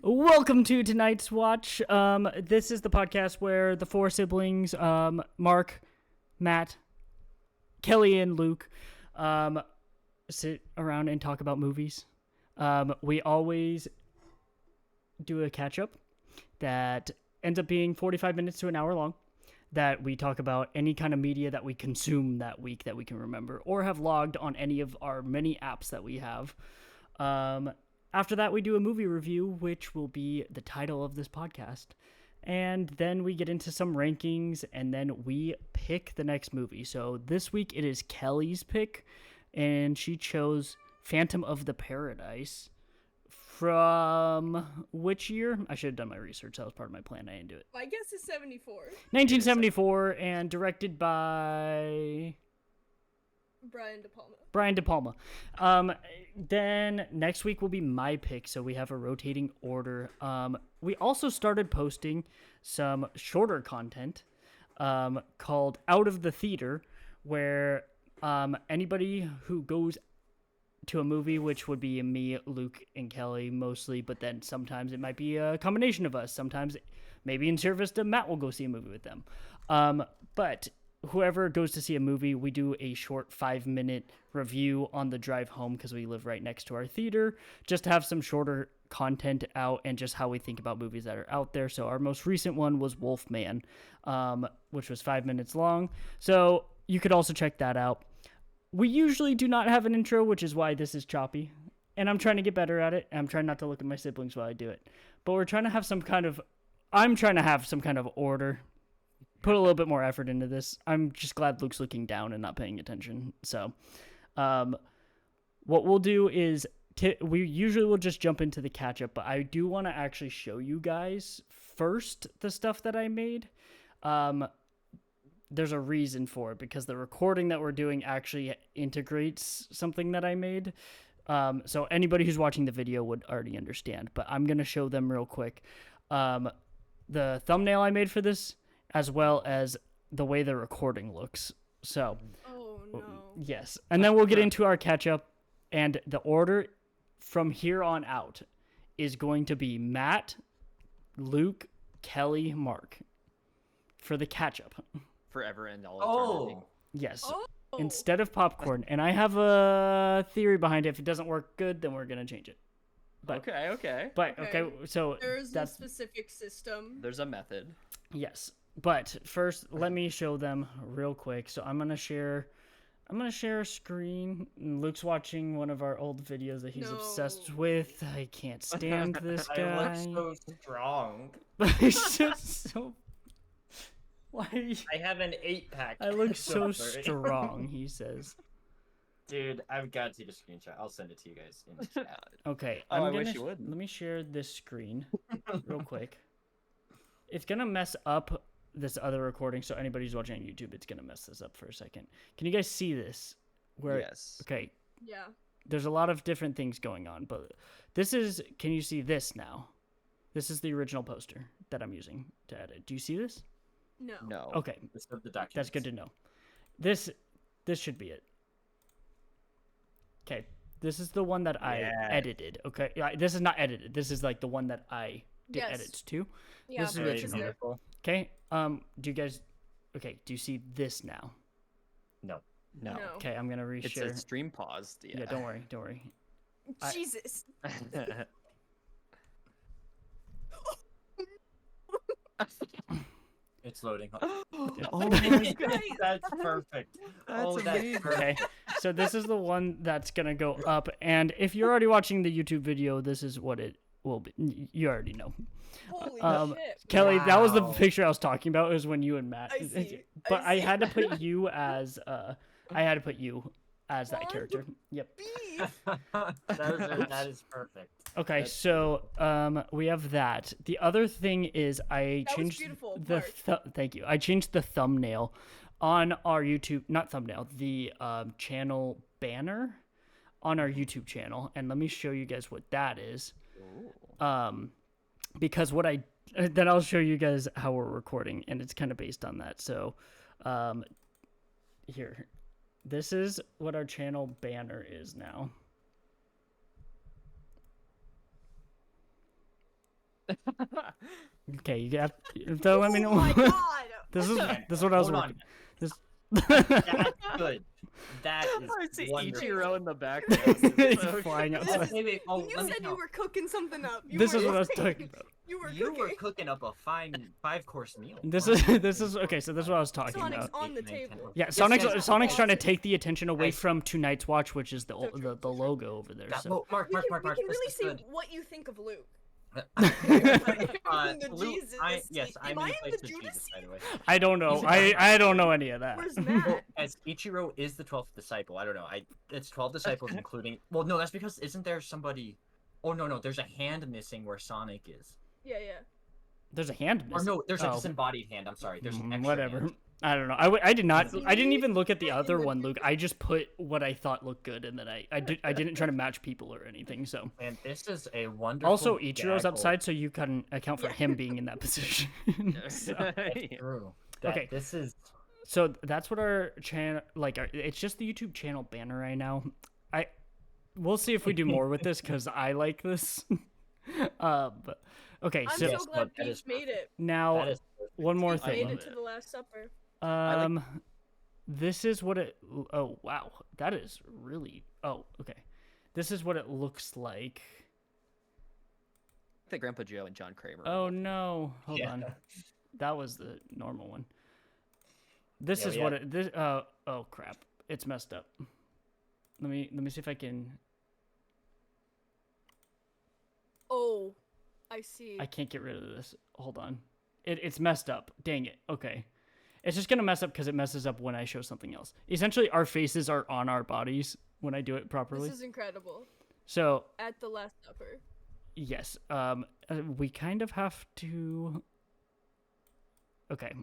Welcome to tonight's watch. This is the podcast where the four siblings, Mark, Matt, Kelly, and Luke, sit around and talk about movies. We always do a catch-up that ends up being 45 minutes to an hour long, that we talk about any kind of media that we consume that week that we can remember or have logged on any of our many apps that we have. After that, we do a movie review, which will be the title of this podcast. And then we get into some rankings, and then we pick the next movie. So this week it is Kelly's pick, and she chose Phantom of the Paradise. From which year? I should have done my research. That was part of my plan. I didn't do it. My guess is 74. 1974, and directed by Brian De Palma. Then next week will be my pick, so we have a rotating order. We also started posting some shorter content called Out of the Theater, where anybody who goes to a movie, which would be me, Luke, and Kelly mostly, but then sometimes it might be a combination of us. Sometimes maybe in service to Matt will go see a movie with them. But whoever goes to see a movie, we do a short 5-minute review on the drive home because we live right next to our theater, just to have some shorter content out and just how we think about movies that are out there. So our most recent one was Wolfman, which was 5 minutes long. So you could also check that out. We usually do not have an intro, which is why this is choppy. And I'm trying to get better at it. I'm trying not to look at my siblings while I do it. But we're trying to have I'm trying to have some kind of order. Put a little bit more effort into this. I'm just glad Luke's looking down and not paying attention. So, what we'll do is we usually will just jump into the catch up, but I do want to actually show you guys first the stuff that I made. There's a reason for it because the recording that we're doing actually integrates something that I made. So anybody who's watching the video would already understand, but I'm going to show them real quick. The thumbnail I made for this, as well as the way the recording looks. So, oh no. Yes. And then we'll get into our catch up, and the order from here on out is going to be Matt, Luke, Kelly, Mark for the catch up. Forever and all eternity. Yes. Oh. Instead of popcorn. And I have a theory behind it. If it doesn't work good, then we're going to change it. But, Okay. But, okay, so there's that's a specific system. There's a method. Yes. But first, let me show them real quick. So I'm gonna share a screen. Luke's watching one of our old videos that he's obsessed with. I can't stand this guy. I look so strong. He's just so. Why? I have an 8-pack. I look so strong. He says. Dude, I've got to take a screenshot. I'll send it to you guys in the chat. Okay. I wish you would. Let me share this screen real quick. It's gonna mess up this other recording, so anybody who's watching on YouTube, it's gonna mess this up for a second. Can you guys see this? Yes. Okay. Yeah. There's a lot of different things going on, but this is. Can you see this now? This is the original poster that I'm using to edit. Do you see this? No. Okay. This is the document. That's good to know. This should be it. Okay. This is the one that I edited. Okay. This is not edited. This is like the one that I did edits to. Yeah. This is Really Richard. beautiful. Okay. Do you guys? Okay. Do you see this now? No. No. Okay. I'm gonna It's reshare. a stream paused. Yeah. Yeah. Don't worry. Don't worry. Jesus. It's loading. Oh my God. That's perfect. That's amazing. Okay. So this is the one that's gonna go up, and if you're already watching the YouTube video, this is what it will be. You already know. Holy shit. Kelly, that was the Wow. picture I was talking about. Is when you and Matt. I see. But I I see. had to put you as that What? character. Yep. Beef. that is perfect. Okay, That's so we have that. The other thing is I That was changed beautiful, the thank you. I changed the thumbnail on our YouTube, not thumbnail, the channel banner on our YouTube channel, and let me show you guys what that is. Because then I'll show you guys how we're recording, and it's kind of based on that. So, here, this is what our channel banner is now. Okay, you got to let me know. Oh my god! This is what I was Hold working. on. This. That's good. That is I see wonderful. Ichiro in the background. He's So flying This outside. is- Wait, oh, When you let me said you count. were cooking something up, you This were is what I was like- talking about. You were You were cooking. cooking up a fine 5-course meal. This One, is two, this three, is four, okay. So this is what I was talking Sonic's about. on the 8, 9, 10, table. Yeah, Yes, Sonic's guys, Sonic's trying to guys. take the attention away Guys. from Tonight's Watch, which is the So true, the, so the true. logo over there. God, So well, Mark, We can Mark, really this is see good. what you think of Luke. The Luke, yes, seat. I'm Am I in in place the for Judas Jesus, by seat? the way. I don't know. He's a I don't know any of that. Where's Well, Matt? as Ichiro is the 12th disciple, I don't know. It's 12 disciples, including. Well, no, that's because isn't there somebody? Oh no, there's a hand missing where Sonic is. Yeah. There's a hand Or missing. no, there's a Oh. disembodied hand. I'm sorry. There's an extra Whatever. hand. I don't know. I did not. I didn't even look at the In other the one, Luke. I just put what I thought looked good, and then I didn't try to match people or anything. So And this is a wonderful. also Ichiro's gaggle. upside, so you can account for him being in that position. So- That's true. Okay. This is. So that's what our channel it's just the YouTube channel banner right now. We'll see if we do more with this because I like this. But okay, I'm so so glad that is Peach made it. now That is. one more Peach made thing. it to the Last Supper. This is what it. Oh wow, that is really. Oh okay, this is what it looks like. I think Grandpa Joe and John Kramer. Oh no, hold Yeah. on, that was the normal one. This Yeah, is we what had- it. This oh crap, it's messed up. Let me see if I can. Oh, I see. I can't get rid of this. Hold on. It's messed up. Dang it. Okay. It's just going to mess up because it messes up when I show something else. Essentially, our faces are on our bodies when I do it properly. This is incredible. So, At the Last Supper. yes. We kind of have to... Okay.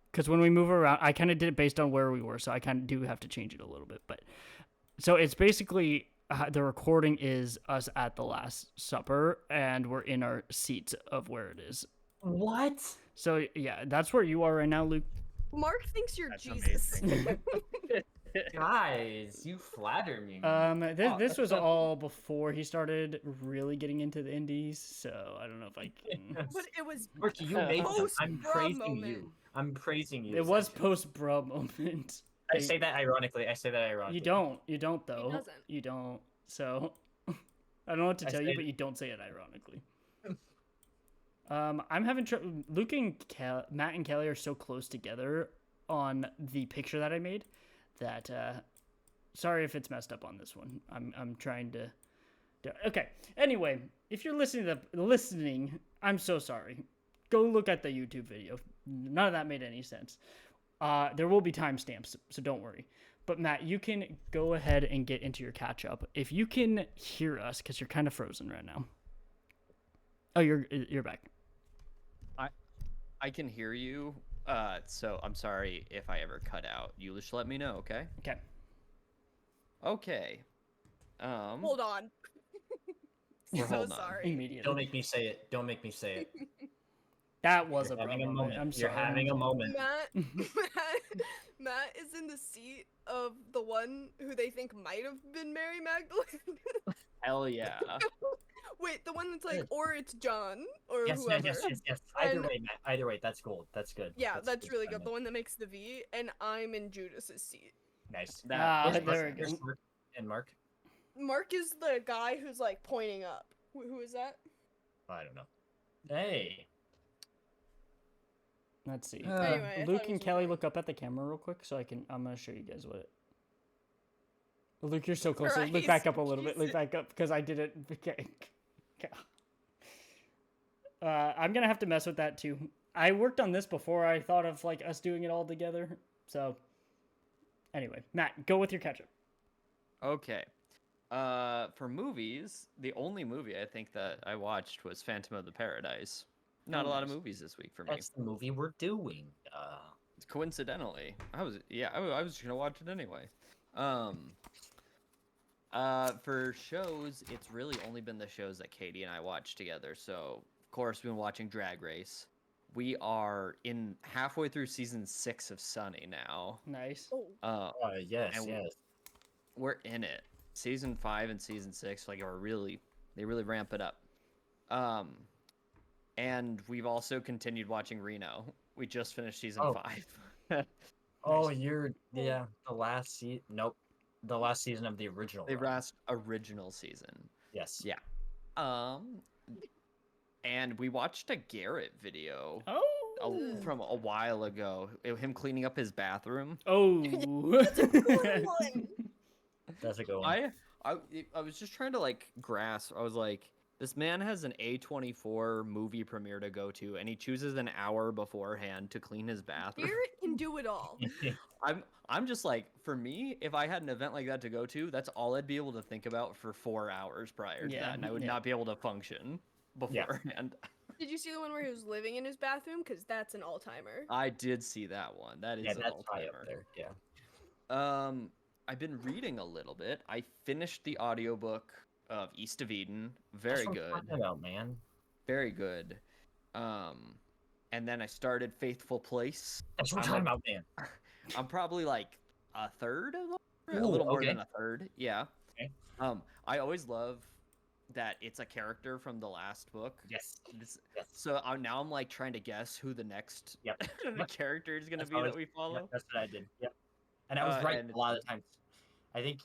Because when we move around, I kind of did it based on where we were, so I kind of do have to change it a little bit. But so it's basically... the recording is us at the Last Supper, and we're in our seats of where it is. What? So yeah, that's where you are right now, Luke. Mark thinks you're That's Jesus. Guys, you flatter me. This was all before he started really getting into the indies, so I don't know if I can. But it was Marky, you made them. I'm Post-bruh praising moment. you. I'm praising you. It was post bruh moment. I say that ironically. You don't. You don't though. doesn't. You don't. So I don't know what to I tell you, say- but you don't say it ironically. I'm having trouble. Luke and Matt and Kelly are so close together on the picture that I made that sorry if it's messed up on this one. I'm trying to okay. Anyway, if you're listening, I'm so sorry. Go look at the YouTube video. None of that made any sense. There will be timestamps, so don't worry. But Matt, you can go ahead and get into your catch up. If you can hear us, because you're kind of frozen right now. Oh, you're back. I can hear you. So I'm sorry if I ever cut out. You just let me know, okay? Okay. Okay. Hold on. We're so holding on. sorry. Immediately. Don't make me say it. Don't make me say it. That was You're a having a moment. moment. I'm You're sorry. having a moment. Matt is in the seat of the one who they think might have been Mary Magdalene. Hell yeah. Wait, the one that's like, or it's John, or Yes, whoever. yes. Either And- way, Matt. Either way, that's cool. That's good. Yeah, that's really good. fine. The one that makes the V, and I'm in Judas's seat. Nice. there we Where's go. Mark and Mark? Mark is the guy who's like pointing up. Who is that? I don't know. Hey. Let's see. Anyway, I thought Luke it and was Kelly, Mark. look up at the camera real quick, so I'm gonna show you guys what. Luke, you're so close. So look Christ, back up a little bit. Look Jesus. back up because I did it. Okay. I'm gonna have to mess with that too. I worked on this before I thought of like us doing it all together. So, anyway, Matt, go with your catch up. Okay. For movies, the only movie I think that I watched was Phantom of the Paradise. Not a lot of nice. movies this week for me. That's the movie we're doing. Coincidentally, I was just gonna watch it anyway. For shows, it's really only been the shows that Katie and I watched together. So of course we've been watching Drag Race. We are in halfway through season 6 of Sunny now. Nice. Oh, Yes, And yes. We're in it. Season 5 and season 6 they really ramp it up. And we've also continued watching Reno. We just finished season Oh. 5. Oh, yeah, the last season. Nope, the last season of the original. The run. last original season. Yes. Yeah. And we watched a Garrett video Oh. from a while ago. Him cleaning up his bathroom. Oh. That's a good one. That's a good one. I was just trying to like grasp. I was like, this man has an A24 movie premiere to go to, and he chooses an hour beforehand to clean his bathroom. Garrett can do it all. I'm just like, for me, if I had an event like that to go to, that's all I'd be able to think about for 4 hours prior to Yeah, that, and I would yeah. not be able to function beforehand. Did you see the one where he was living in his bathroom? Because that's an all-timer. I did see that one. That is Yeah, an that's high up all-timer. there. Yeah. I've been reading a little bit. I finished the audiobook of East of Eden. Very That's what I'm good. talking about, man. Very good. And then I started Faithful Place. That's what I'm I'm talking like- about, man. I'm probably like a third of the, a Ooh, little more okay. than a third. Yeah. Okay. I always love that it's a character from the last book. Yes. This, Yes. so now I'm like trying to guess who the next Yep. character is gonna That's be that always- we follow. Yep, that's what I did. Yep. And I was right and a lot of the times. I think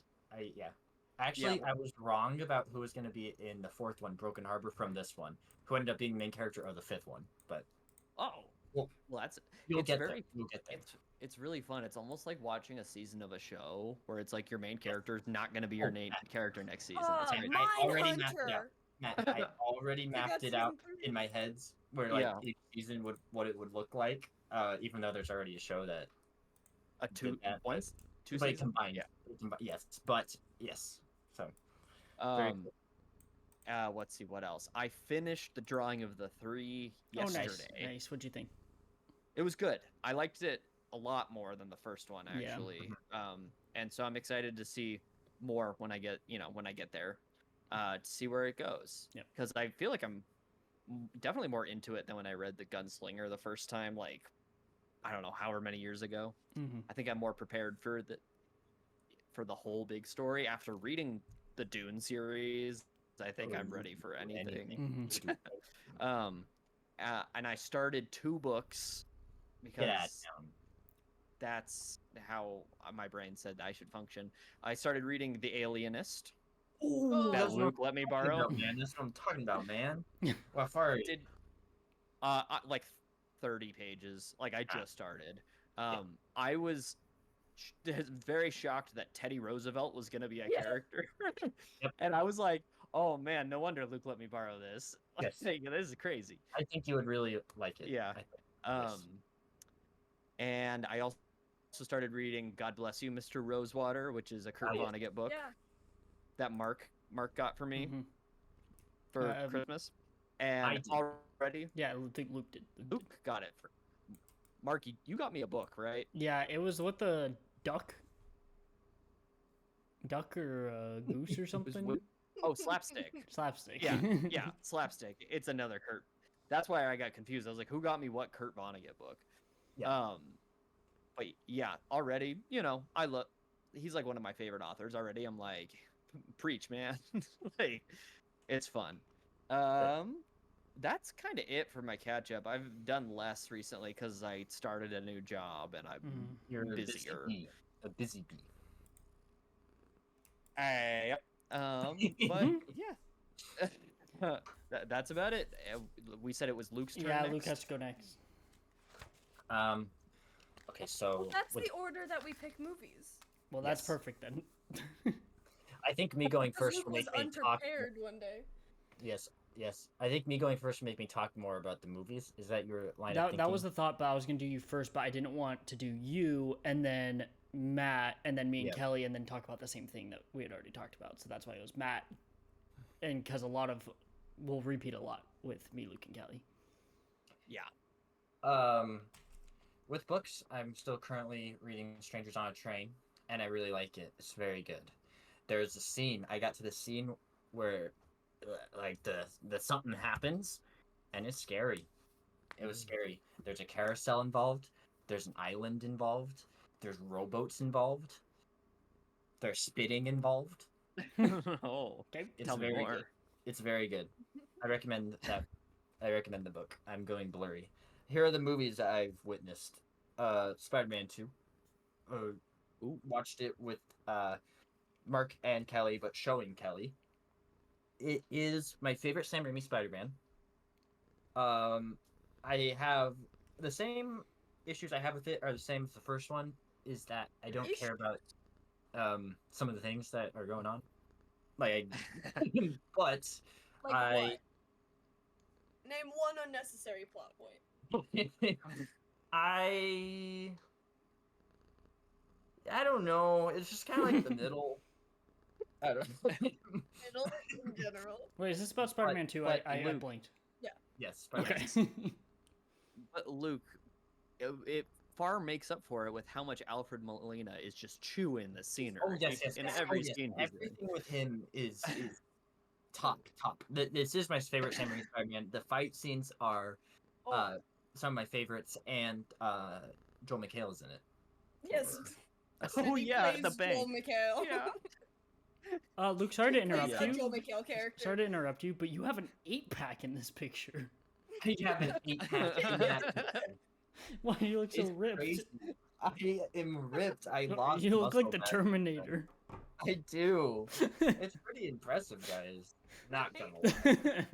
yeah. Actually, I was wrong about who was going to be in the fourth one, Broken Harbor, from this one, who ended up being the main character of the fifth one. But Oh, Well, that's you'll It's get very- there. You'll get there. it's really fun. It's almost like watching a season of a show where it's like your main character is not going to be your Oh, main Matt. character next season. Oh, It's I great. already mapped it out. Mindhunter. Matt, I already We got mapped it season out 3. in my heads where like Yeah. each season would what it would look like. Even though there's already a show that A two did that, once two but seasons. combined. Yeah. Yes, but yes. So very Um. Let's see what else. I finished the drawing of the 3 Oh, nice. yesterday. Nice. What'd you think? It was good. I liked it a lot more than the first one Yeah. actually. And so I'm excited to see more when I get there, to see where it goes. Yep. Because I feel like I'm definitely more into it than when I read The Gunslinger the first time, like I don't know, however many years ago. Mm-hmm. I think I'm more prepared for the whole big story after reading the Dune series. I think I'm ready for anything. Mm-hmm. And I started 2 books because yeah. that's how my brain said I should function. I started reading The Alienist Oh, that that's Luke let me borrow. Man, that's what I'm talking about, man. Well, far Did like 30 pages. Like I just started. I was very shocked that Teddy Roosevelt was going to be a Yeah. character. Yep. And I was like, "Oh man, no wonder Luke let me borrow this." Yes. Like, this is crazy. I think you would really like it. Yeah. I think. Yes. And I also started reading God Bless You, Mr. Rosewater, which is a Kurt Oh, yeah. Vonnegut book Yeah. that Mark got for me Mhm. for I Christmas. I And did. already Yeah, I think Luke did. Luke got it for Mark, you got me a book, right? Yeah, it was what the duck or goose or something. with- Oh, Slapstick. Slapstick. Yeah, yeah, Slapstick. It's another Kurt. That's why I got confused. I was like, who got me what Kurt Vonnegut book? Yeah. But yeah, already, I love. He's like one of my favorite authors already. I'm like, preach, man. Like, it's fun. That's kind of it for my catch up. I've done less recently because I started a new job and I'm Mhm. You're a busier. A busy bee. Yep. But yeah, that's about it. We said it was Luke's turn. Yeah, next. Luke has to go next. Okay, so Well, that's with- the order that we pick movies. Well, that's Yes. perfect then. I think me going Because first Luke will was make me talk. unprepared one day. Yes. I think me going first will make me talk more about the movies. Is that your line of That thinking? was the thought, but I was gonna do you first, but I didn't want to do you and then Matt and then me and Yeah. Kelly and then talk about the same thing that we had already talked about. So that's why it was Matt, and because we'll repeat a lot with me, Luke, and Kelly. Yeah. With books, I'm still currently reading Strangers on a Train, and I really like it. It's very good. There's a scene. I got to the scene where, like, the something happens, and it's scary. It was scary. There's a carousel involved. There's an island involved. There's rowboats involved. There's spitting involved. Oh, Okay. It's tell me very more. good. It's very good. I recommend that I recommend the book. I'm going blurry. Here are the movies that I've witnessed. Spider-Man 2. Watched it with Mark and Kelly, but showing Kelly. It is my favorite Sam Raimi Spider-Man. I have the same issues I have with it are the same as the first one. Is that I don't care about some of the things that are going on. Like, but Like I what? Name one unnecessary plot point. I don't know. It's just kind of like the middle. I don't know. Middle in general. Wait, is this about Spider-Man 2? but I Luke- blinked. Yes, Spider-Man. Okay. But Luke, it far makes up for it with how much Alfred Molina is just chewing the scenery. Oh yes. In yes. every Oh, yes. scene he's in. Everything with him is top. This is my favorite Sam Raimi Spider-Man. The fight scenes are Oh, some of my favorites, and Joel McHale is in it. yes. Oh And he yeah, the plays Joel bank. McHale. Yeah. Luke, sorry to He plays interrupt a you. Joel McHale character. Sorry to interrupt you, but you have an 8-pack in this picture. I have an 8-pack in that picture. Why you look so It's ripped? crazy. I am ripped. I lost. You look like the muscle Terminator. mass. I do. It's pretty impressive, guys. Not gonna lie.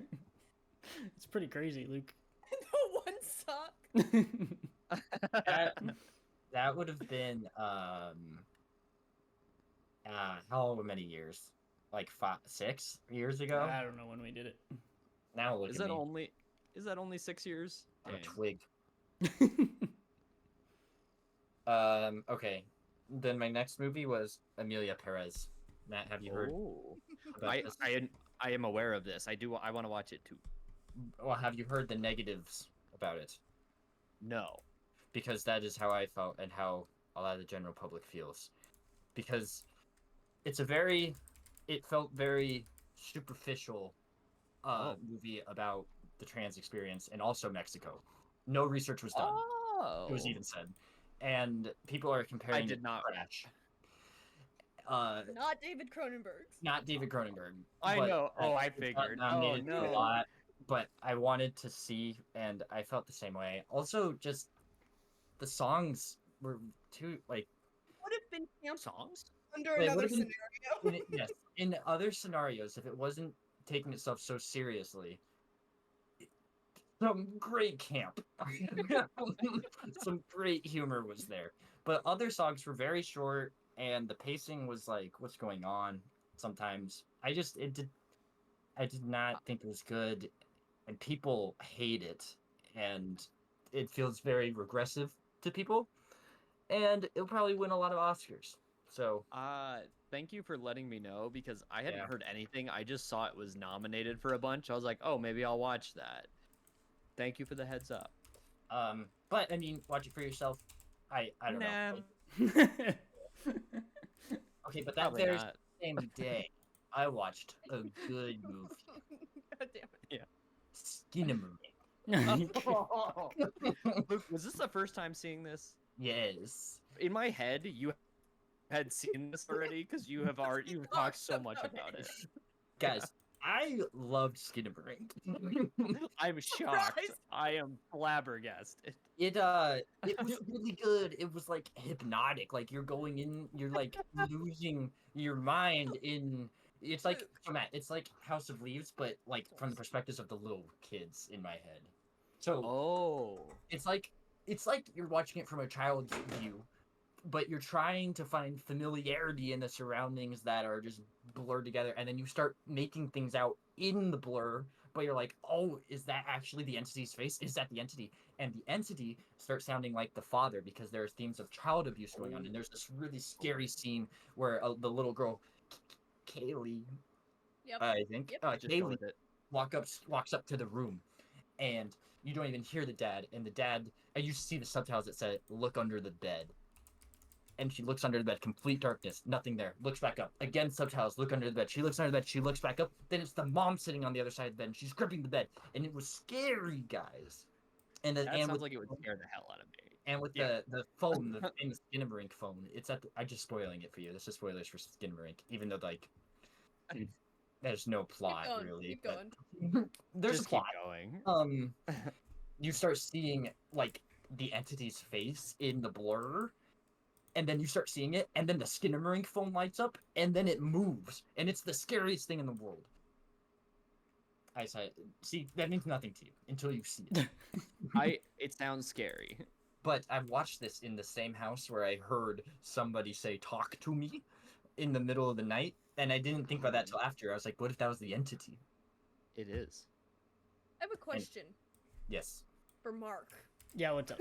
It's pretty crazy, Luke. The one sock. That would have been how many years? Like 6 years ago. I don't know when we did it. Now look Is at that me. only 6 years? I'm a Dang. twig. Okay. Then my next movie was Amelia Perez. Matt, have you heard Oh. about this? I am aware of this. I want to watch it too. Well, have you heard the negatives about it? No. Because that is how I felt and how a lot of the general public feels. Because it felt very superficial movie about the trans experience and also Mexico. No research was done. Oh. It was even said. And people are comparing did it not- to Crash. Not David Cronenberg's. Not David Cronenberg. I but, know. Oh, I it got figured. Oh, nominated to a no. lot, but I wanted to see, and I felt the same way. Also, just the songs were too like. Would have been camp Songs? under Wait, another would've been- scenario. Yes, in other scenarios, if it wasn't taking itself so seriously, some great camp, some great humor was there. But other songs were very short, and the pacing was like, "What's going on?" Sometimes I did not think it was good, and people hate it, and it feels very regressive to people, and it'll probably win a lot of Oscars. So Thank you for letting me know because I hadn't Yeah. heard anything. I just saw it was nominated for a bunch. I was like, oh, maybe I'll watch that. Thank you for the heads up. but I mean, watch it for yourself. I don't know. Nah. Like, okay, but that Probably very not. same day, I watched a good movie, God damn it. Skinamarink. Luke, was this the first time seeing this? Yes. In my head, you had seen this already because you've talked so much about it. Guys, I loved Skinamarink. I'm shocked. Surprise! I am flabbergasted. It was really good. It was like hypnotic. Like you're going in, you're like losing your mind in. It's like so Matt, it's like House of Leaves, but like from the perspectives of the little kids in my head. So Oh. it's like you're watching it from a child's view, but you're trying to find familiarity in the surroundings that are just blurred together, and then you start making things out in the blur, but you're like, oh, is that actually the entity's face? Is that the entity? And the entity starts sounding like the father because there's themes of child abuse going on, and there's this really scary scene where the little girl, Kaylee, Yep. I think, Yep. I just Kaylee joined it. walks up to the room, and you don't even hear the dad, and you see the subtitles that say look under the bed, and she looks under the bed, complete darkness, nothing there, looks back up, again subtitles, look under the bed, she looks under the bed, she looks back up, then it's the mom sitting on the other side of the bed, and she's gripping the bed, and it was scary, guys. And That and sounds with, like it would scare the hell out of me. and with yeah. the phone, the famous Skinamarink phone, it's I'm just spoiling it for you. This is spoilers for Skinamarink, even though like there's no plot Keep going. really. Keep but going. there's Just a plot. keep going. You start seeing like the entity's face in the blur, and then you start seeing it, and then the Skinamarink phone lights up, and then it moves, and it's the scariest thing in the world. I said, see, that means nothing to you until you see it. It sounds scary. But I've watched this in the same house where I heard somebody say "talk to me" in the middle of the night, and I didn't think about that till after. I was like, what if that was the entity? It is. I have a question Yes. for Mark. Yeah, what's up?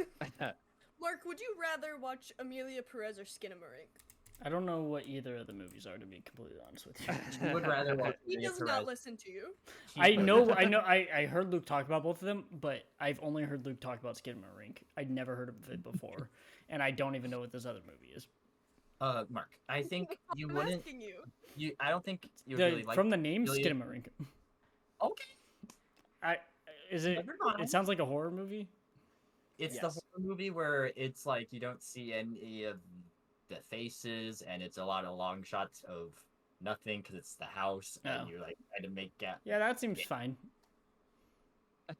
Mark, would you rather watch Amelia Perez or Skinamarink? I don't know what either of the movies are, to be completely honest with you. You would rather watch He Amelia does Perez. not listen to you. I know, I heard Luke talk about both of them, but I've only heard Luke talk about Skinamarink. I'd never heard of it before, and I don't even know what this other movie is. Mark, I think you I'm wouldn't. asking you. I don't think you really like. From the name Amelia- Skinamarink. Okay. Is it? Never mind. It sounds like a horror movie. It's the Yes. horror movie where it's like you don't see any of the faces, and it's a lot of long shots of nothing because it's the house, Oh. and you're like trying to make gap. Yeah, that seems Yeah. fine.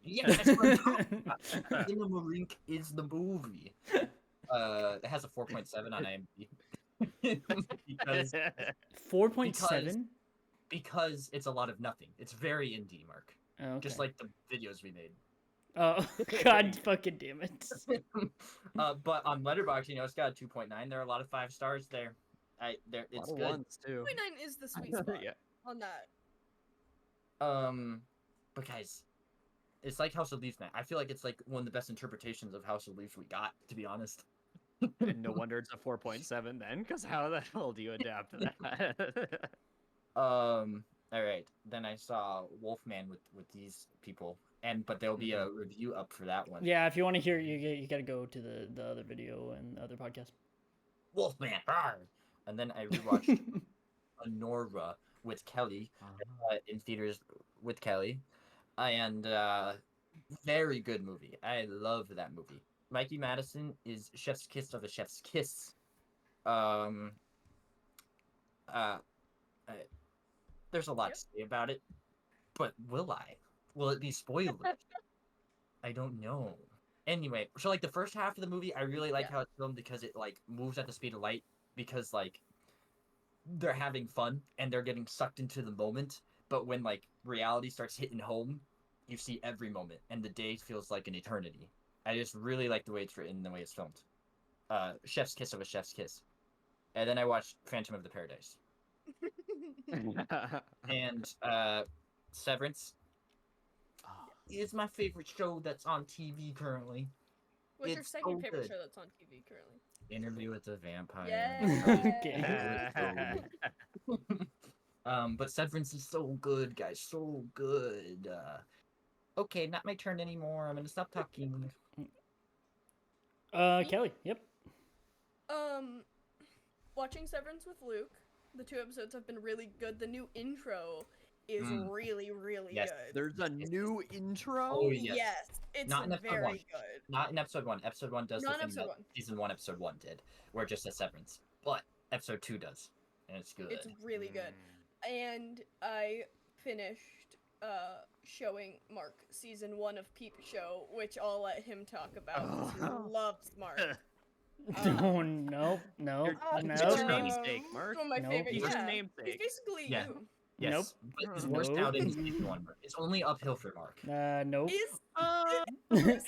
Yeah, that's what I'm talking about. Skinamarink is the movie. It has a 4.7 on IMDb. because 4.7. because it's a lot of nothing. It's very indie, Mark. Oh, Just okay. like the videos we made. Oh, god fucking damn it. But on Letterboxd, it's got a 2.9. There are a lot of 5 stars there. It's good. Ones too. 0.9 is the sweet spot Yeah. on that. But guys, it's like House of Leaves, man. I feel like it's like one of the best interpretations of House of Leaves we got, to be honest. And no wonder it's a 4.7 then, because how the hell do you adapt that? All right. Then I saw Wolfman with these people, but there'll be a review up for that one. Yeah, if you want to hear it, you gotta go to the other video and the other podcast. Wolfman. Rawr! And then I rewatched Honora with Kelly in theaters with Kelly, and very good movie. I love that movie. Mikey Madison is chef's kiss of a chef's kiss. There's a lot to say about it, but will I? Will it be spoilers? I don't know. Anyway, so like the first half of the movie, I really like how it's filmed because it like moves at the speed of light, because like they're having fun and they're getting sucked into the moment. But when like reality starts hitting home, you see every moment, and the day feels like an eternity. I just really like the way it's written, the way it's filmed. Chef's kiss of a chef's kiss. And then I watched Phantom of the Paradise. And Severance is my favorite show that's on TV currently. What's your It's second so favorite good. show that's on TV currently? Interview with the Vampire. Yeah. Okay. But Severance is so good, guys, so good. Okay, not my turn anymore. I'm gonna stop talking. Kelly. Yep. Watching Severance with Luke, the 2 episodes have been really good. The new intro is really, really Yes. good. There's a new intro. Oh, yes. Yes, it's Not in episode very 1. good. Not in episode 1. Episode 1 does Not the in thing episode that 1. season 1, episode 1 did, where it just says Severance. But episode 2 does, and it's good. It's really good. And I finished showing Mark season 1 of Peep Show, which I'll let him talk about. 'Cause He loves Mark. Oh no, no, It's your no. namesake, Mark. One of my Nope. favorite. He's your Yeah, namesake. he's basically Yeah. you. Yes. Nope. But his worst Nope. outing is season 1. Mark. It's only uphill for Mark. Nope. Is Nope.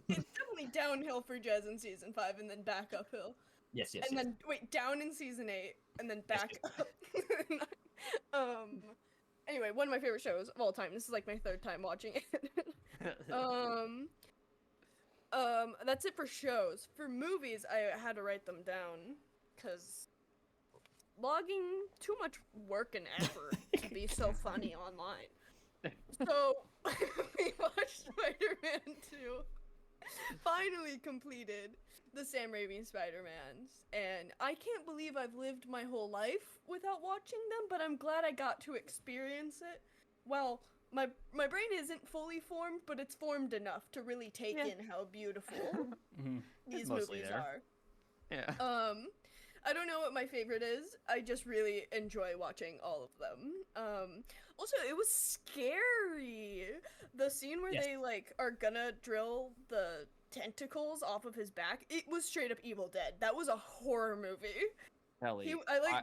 it's definitely downhill for Jez in season 5, and then back uphill. Yes, yes, And yes. then down in season 8, and then back up. Anyway, one of my favorite shows of all time. This is like my 3rd time watching it. That's it for shows. For movies, I had to write them down because logging too much work and effort to be so funny online. So we watched Spider-Man 2. Finally completed the Sam Raimi Spider-Mans, and I can't believe I've lived my whole life without watching them, but I'm glad I got to experience it. Well, my brain isn't fully formed, but it's formed enough to really take in how beautiful Mhm. these mostly movies there. are. Yeah. I don't know what my favorite is. I just really enjoy watching all of them. Also, it was scary. The scene where Yes. they like are gonna drill the tentacles off of his back. It was straight up Evil Dead. That was a horror movie. Kelly,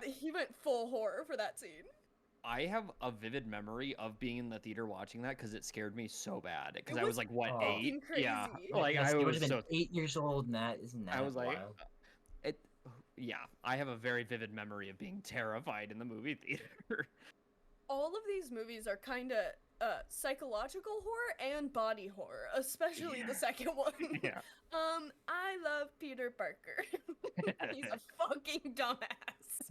He went full horror for that scene. I have a vivid memory of being in the theater watching that because it scared me so bad. Because It I was was like, what, fucking 8? Yeah. crazy. Like, Yes, I he would was have been so. 8 years old, and that isn't that I was like, wild? it. Yeah, I have a very vivid memory of being terrified in the movie theater. All of these movies are kind of psychological horror and body horror, especially the second one. Yeah. I love Peter Parker. He's a fucking dumbass.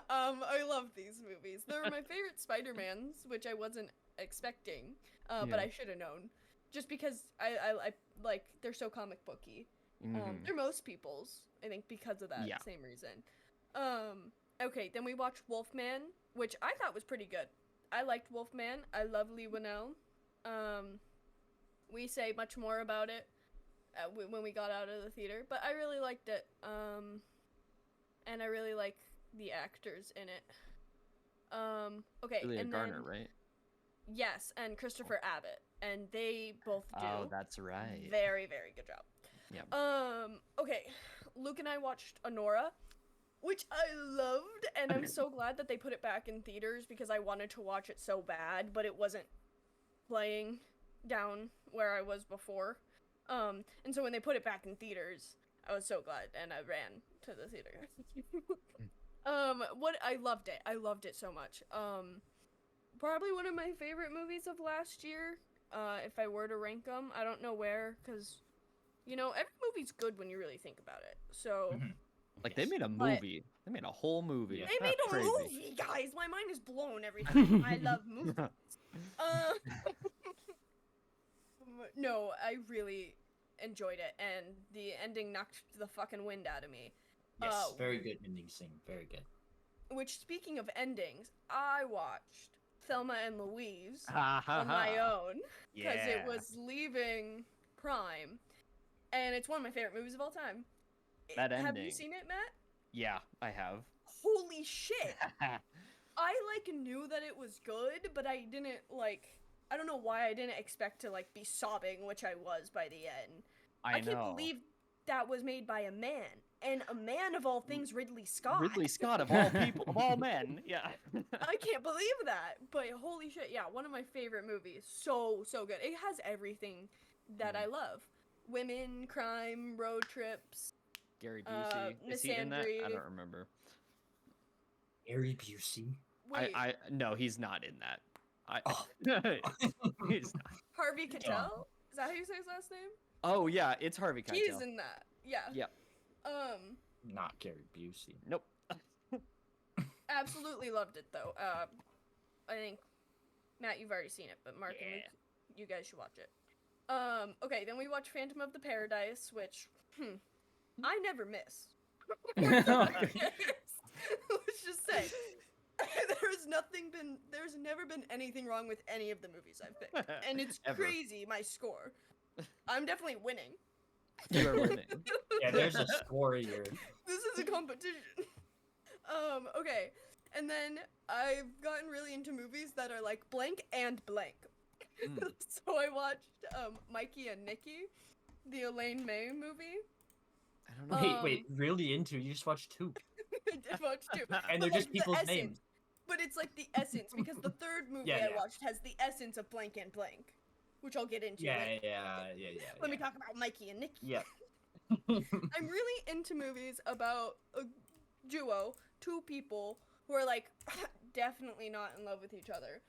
I love these movies. They're my favorite Spider-Mans, which I wasn't expecting, but Yeah. I should have known. Just because I like they're so comic booky. Mhm. They're most people's, I think, because of that Yeah. same reason. Okay, then we watched Wolfman, which I thought was pretty good. I liked Wolfman. I love Lee Winnell. We say much more about it when we got out of the theater, but I really liked it. And I really like the actors in it. Okay, Julia and Garner, then right? yes, and Christopher Abbott, and they both do Oh, that's right. very, very good job. Yeah. Okay, Luke and I watched Honora, which I loved, and I'm so glad that they put it back in theaters because I wanted to watch it so bad, but it wasn't playing down where I was before. And so when they put it back in theaters, I was so glad, and I ran to the theater. What I loved it. I loved it so much. Probably one of my favorite movies of last year. If I were to rank them, I don't know where, because you know every movie's good when you really think about it. So Mhm. Like, they Yes. made a But- movie. They made a whole movie. Yeah. they made a Crazy. movie, guys. My mind is blown every time. I love movies. Uh, no, I really enjoyed it, and the ending knocked the fucking wind out of me. Yes, very good ending scene. Very good. Which, speaking of endings, I watched Thelma and Louise Ha, ha, on my ha. own because it was leaving Prime, and it's one of my favorite movies of all time. That Have you ending. seen it, Matt? Yeah, I have. Holy shit! I like knew that it was good, but I didn't like. I don't know why I didn't expect to like be sobbing, which I was by the end. I know. can't believe that was made by a man, and a man of all things, Ridley Scott. Ridley Scott of all people, of all men. Yeah. I can't believe that, but holy shit, yeah, one of my favorite movies. So good. It has everything that I love: women, crime, road trips. Gary Busey. Is he in that? I misandry. don't remember. Gary Busey. Wait, I no, he's not in that. Oh. He's not. Harvey Keitel? Is that how you say his last name? Oh yeah, it's Harvey Keitel. He's in that. Yeah. Yep. Not Gary Busey. Nope. Absolutely loved it though. I think Matt, you've already seen it, but Mark and Yeah. Luke, you guys should watch it. Okay, then we watched Phantom of the Paradise, which I never miss. Let's just say there's never been anything wrong with any of the movies I've picked. And it's Ever. crazy, my score. I'm definitely winning. You are winning. Yeah, there's a score here. This is a competition. Okay. And then I've gotten really into movies that are like blank and blank. Mm. So I watched Mikey and Nikki, the Elaine May movie. I don't know. Wait, really into? You just watched 2. I did watch two. And But, they're just the people's essence- names. But it's like the essence because the third movie Yeah, I yeah. watched has the essence of blank and blank, which I'll get into. Yeah. later. Let me talk about Mikey and Nikki. Yeah. I'm really into movies about a duo, two people who are like definitely not in love with each other,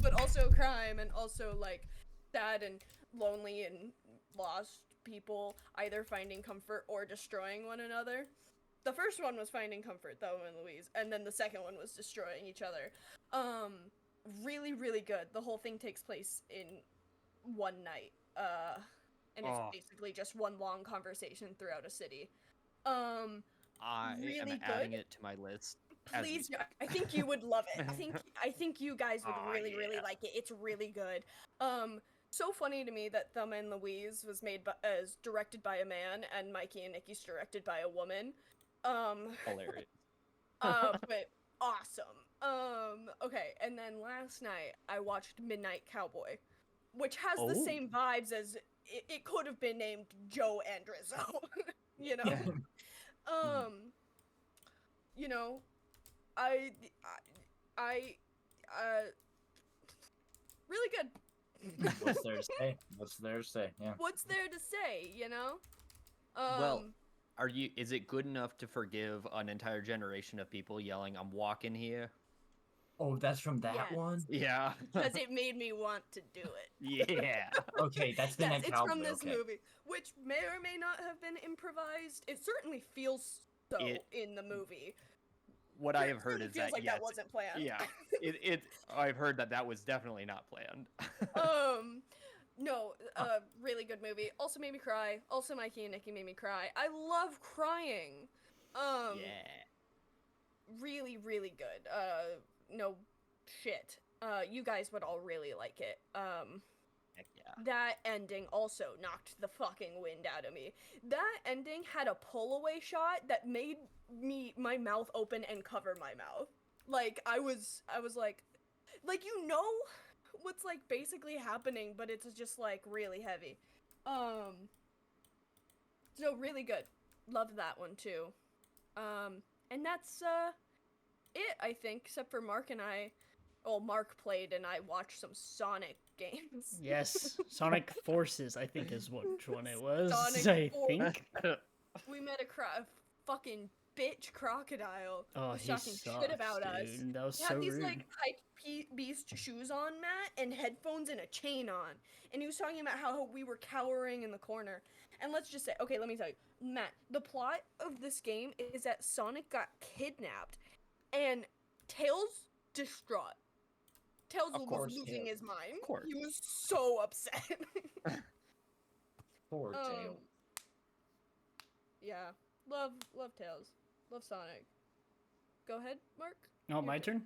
but also crime and also like sad and lonely and lost people either finding comfort or destroying one another. The first one was finding comfort, Thelma and Louise, and then the second one was destroying each other. Really, really good. The whole thing takes place in one night. And it's Oh. basically just one long conversation throughout a city. I really am good. adding it to my list. as we Please, speak. I think you would love it. I think you guys would Aw, really yeah. like it. It's really good. so funny to me that Thelma and Louise was directed by a man and Mikey and Nikki's directed by a woman. Hilarious. But awesome. Okay, and then last night I watched Midnight Cowboy, which has the Oh. same vibes as it could have been named Joe Andrizzo. you know. You know, I really good. What's there to say? What's there to say? Yeah. What's there to say, you know? Well, is it good enough to forgive an entire generation of people yelling, "I'm walking here"? Oh, that's from that Yes. one. Yeah. because it made me want to do it. Yeah. Okay, that's the Yes, next it's Cowboy. from this Okay. movie, which may or may not have been improvised. It certainly feels so in the movie. What I It have heard certainly is feels that like yes, that wasn't planned. yeah, I've heard that was definitely not planned. No, really good movie. Also made me cry. Also, Mikey and Nikki made me cry. I love crying. Yeah. Really, really good. No shit. You guys would all really like it. Heck yeah. That ending also knocked the fucking wind out of me. That ending had a pull away shot that made my mouth open and cover my mouth. Like I was like you know what's like basically happening, but it's just like really heavy. So really good. Loved that one too. And that's it, I think, except for Mark and I. Well, Mark played and I watched some Sonic games. Yes, Sonic Forces, I think is which one it was. Sonic I Forces. think. We met a fucking bitch crocodile. Oh, was he talking sucks, shit about us. dude. That was He so had these rude. like hype beast shoes on, Matt, and headphones and a chain on. And he was talking about how we were cowering in the corner. And let's just say, okay, let me tell you, Matt, the plot of this game is that Sonic got kidnapped and Tails distraught. Tails Of was course, losing yeah. his mind. Of course. He was so upset. Poor Tail. Yeah. Love Tails. Love Sonic. Go ahead, Mark. Oh, my turn?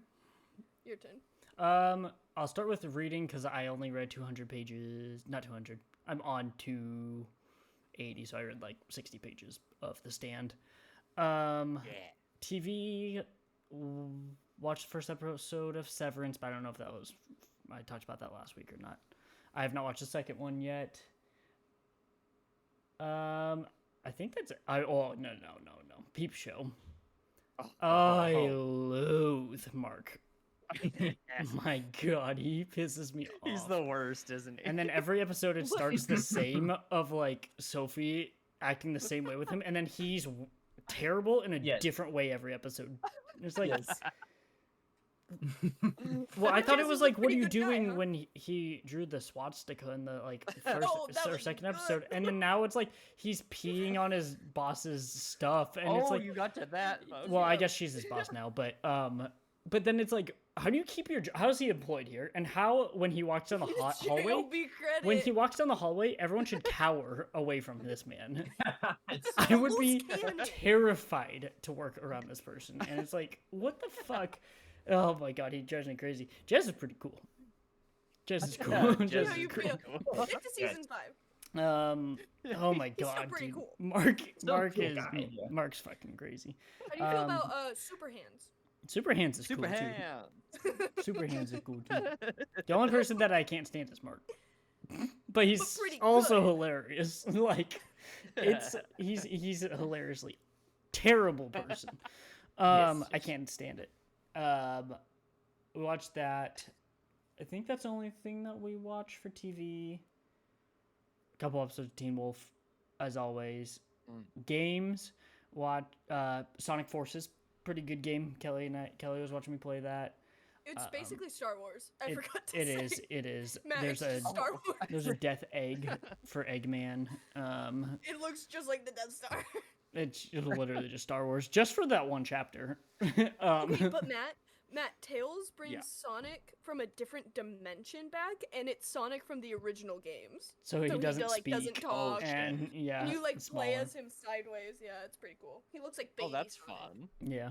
Your turn. I'll start with reading because I only read 200 pages. Not 200. I'm on 280, so I read like 60 pages of The Stand. Yeah. TV, watched the first episode of Severance, but I don't know if I talked about that last week or not. I have not watched the second one yet. I think that's it. No. Peep Show. I loathe Mark. My God, he pisses me off. He's the worst, isn't he? And then every episode it starts the same of like Sophie acting the same way with him, and then he's terrible in a Yes. different way every episode. It's like, Yes. well, I thought it Jess was is a like, what are pretty you good guy, doing huh? when he drew the swastika in the like first Oh, that or was second good. episode, and then now it's like he's peeing on his boss's stuff, and oh, it's like, you got to that. well, I guess she's his boss now, but then it's like, how do you keep your? How is he employed here? And how when he walks down the hallway? JLB credit. When he walks down the hallway, everyone should cower away from this man. It's I would loose be cannon. terrified to work around this person. And it's like, what the fuck? Oh my God, he drives me crazy. Jez is pretty cool. Jez is cool. Yeah, Jez Jez How is you cool. feel? It's a season 5. Oh my He's still God, pretty dude. cool. Mark Still a cool is guy, yeah. Mark's fucking crazy. How do you feel Um, about Super Hands? Super Hands is Super cool too. hand. Super Hands is cool too. The only person that I can't stand is Mark. But he's pretty also good. hilarious. Like he's a hilariously terrible person. Yes. I can't stand it. We watched that. I think that's the only thing that we watch for TV. A couple episodes of Teen Wolf, as always. Games. Watch Sonic Forces. Pretty good game. Kelly was watching me play that. It's basically Star Wars. I It- forgot to it say. is. Matt, There's it's a just Star Wars. there's a death egg for Eggman. It looks just like the Death Star. It's literally just Star Wars, just for that one chapter. Wait, but Matt, Tails brings Yeah. Sonic from a different dimension back, and it's Sonic from the original games. so he so he doesn't like, speak. doesn't talk. And yeah, And you like it's play smaller. as him sideways. Yeah, it's pretty cool. He looks like baby Oh, that's Sonic. fun. Yeah.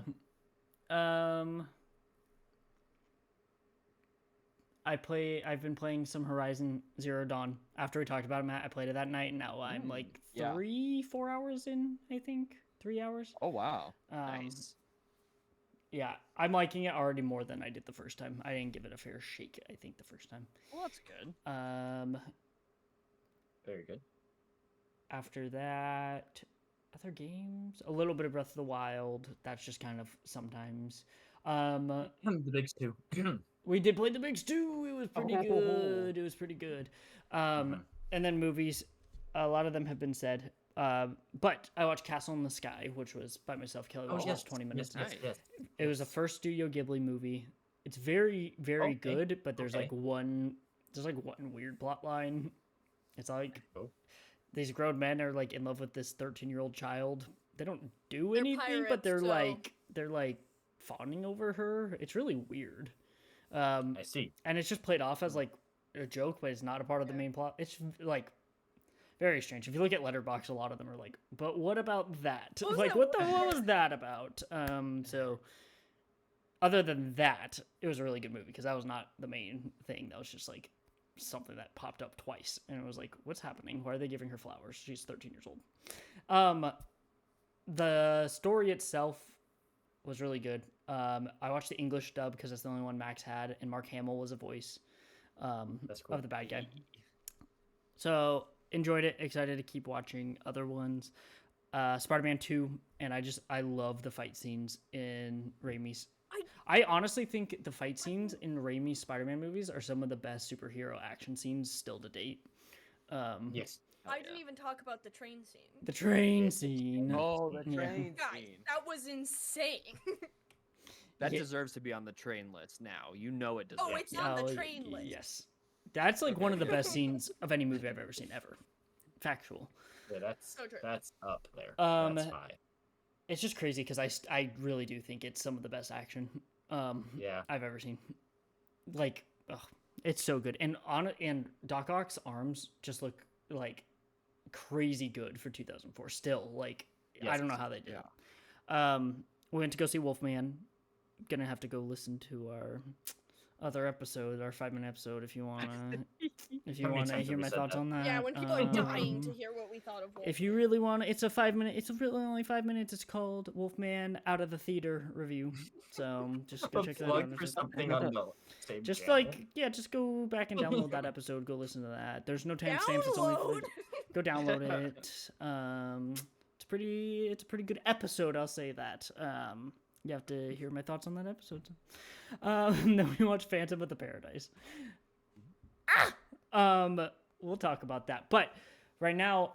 I've been playing some Horizon Zero Dawn. After we talked about it, Matt, I played it that night, and now I'm like yeah. 4 hours in, I think. 3 hours. Oh wow. Um, Nice. Yeah, I'm liking it already more than I did the first time. I didn't give it a fair shake, I think, the first time. Well, that's good. Very good. After that, other games, a little bit of Breath of the Wild. That's just kind of sometimes. The big two. We did play The Bigs too. It was pretty Oh. good. It was pretty good. And then movies, a lot of them have been said. But I watched Castle in the Sky, which was by myself. Kelly watched just 20 minutes. yes. It was the first Studio Ghibli movie. It's very, very Okay. good, but there's Okay. one weird plot line. It's like Oh. these grown men are like in love with this 13-year-old child. They don't do They're anything, but pirates, they're like fawning over her. It's really weird. I see. And it's just played off as like a joke, but it's not a part of the main plot. It's like very strange. If you look at Letterboxd, a lot of them are like, "But what about that? What was Like, that what was that about?" So, other than that, it was a really good movie because that was not the main thing. That was just like something that popped up twice, and it was like, "What's happening? Why are they giving her flowers? She's 13 years old." The story itself was really good. I watched the English dub because that's the only one Max had, and Mark Hamill was a voice That's cool. of the bad guy. So enjoyed it. Excited to keep watching other ones. Spider-Man 2, and I love the fight scenes in Raimi's. I honestly think the fight scenes in Raimi's Spider-Man movies are some of the best superhero action scenes still to date. Yes. Hell I yeah. didn't even talk about the train scene. The train scene. Oh, the Yeah. train Guys, scene. that was insane. That Yeah. deserves to be on the train list now. You know it deserves. Oh, it's to. on the Oh, train list. Yes. That's like one of the best scenes of any movie I've ever seen ever. Factual. Yeah, that's So true. that's up there. Um, That's high. It's just crazy because I really do think it's some of the best action Yeah. I've ever seen. Like, ugh, it's so good. And Doc Ock's arms just look like crazy good for 2004. Still, like, I Yes. don't know how they did Yeah. it. We went to go see Wolfman. Gonna have to go listen to our other episode, our 5-minute episode, if you wanna How many hear times have my we said thoughts that? on that. Yeah, when people are dying to Um, hear what we thought of Wolf. If you really want to, it's a 5-minute. It's really only 5 minutes. It's called Wolfman Out of the Theater review. So just go A check that plug out. for something on the same Just channel. like just go back and download that episode. Go listen to that. There's no timestamps. It's only Download! go download it. It's a pretty good episode. I'll say that. You have to hear my thoughts on that episode. Then we watched Phantom of the Paradise. We'll talk about that. But right now,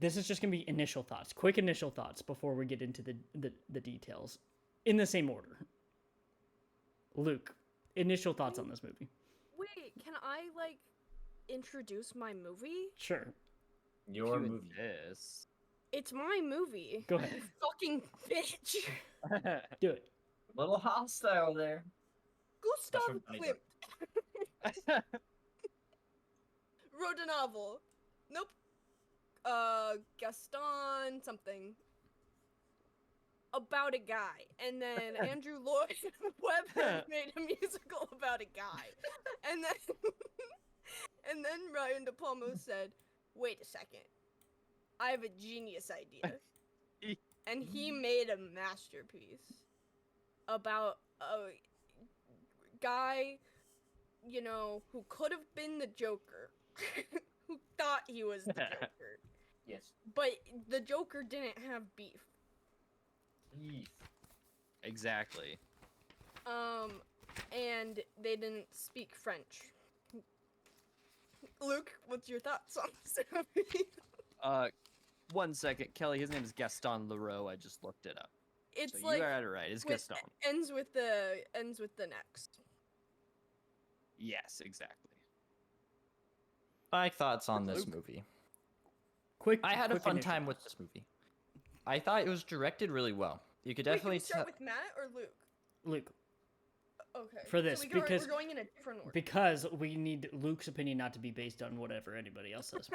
this is just gonna be initial thoughts, quick initial thoughts before we get into the details, in the same order. Luke, initial thoughts on this movie? Wait, can I like introduce my movie? Sure, your Cue movie. This. It's my movie. go ahead, You fucking bitch. do it. A little hostile there. Gustav from Funny Klimt wrote a novel. Nope. Gaston something. About a guy. And then Andrew Lloyd Webber made a musical about a guy. And then and then Ryan De Palma said, "Wait a second. I have a genius idea." And he made a masterpiece about a guy, you know, who could have been the Joker, who thought he was the Joker, Yes. but the Joker didn't have beef. Exactly. And they didn't speak French. Luke, what's your thoughts on this movie? 1 second, Kelly. His name is Gaston Leroux. I just looked it up. It's So like you got it right. It's with- Gaston. ends with the next. Yes, exactly. My thoughts on this Luke? movie. Quick. I had a quick fun initial time with thoughts. this movie. I thought it was directed really well. You could Wait, can definitely we start tell. with Matt or Luke? Luke, Okay. For this, so we because- we're going in a different order. because we need Luke's opinion not to be based on whatever anybody else says.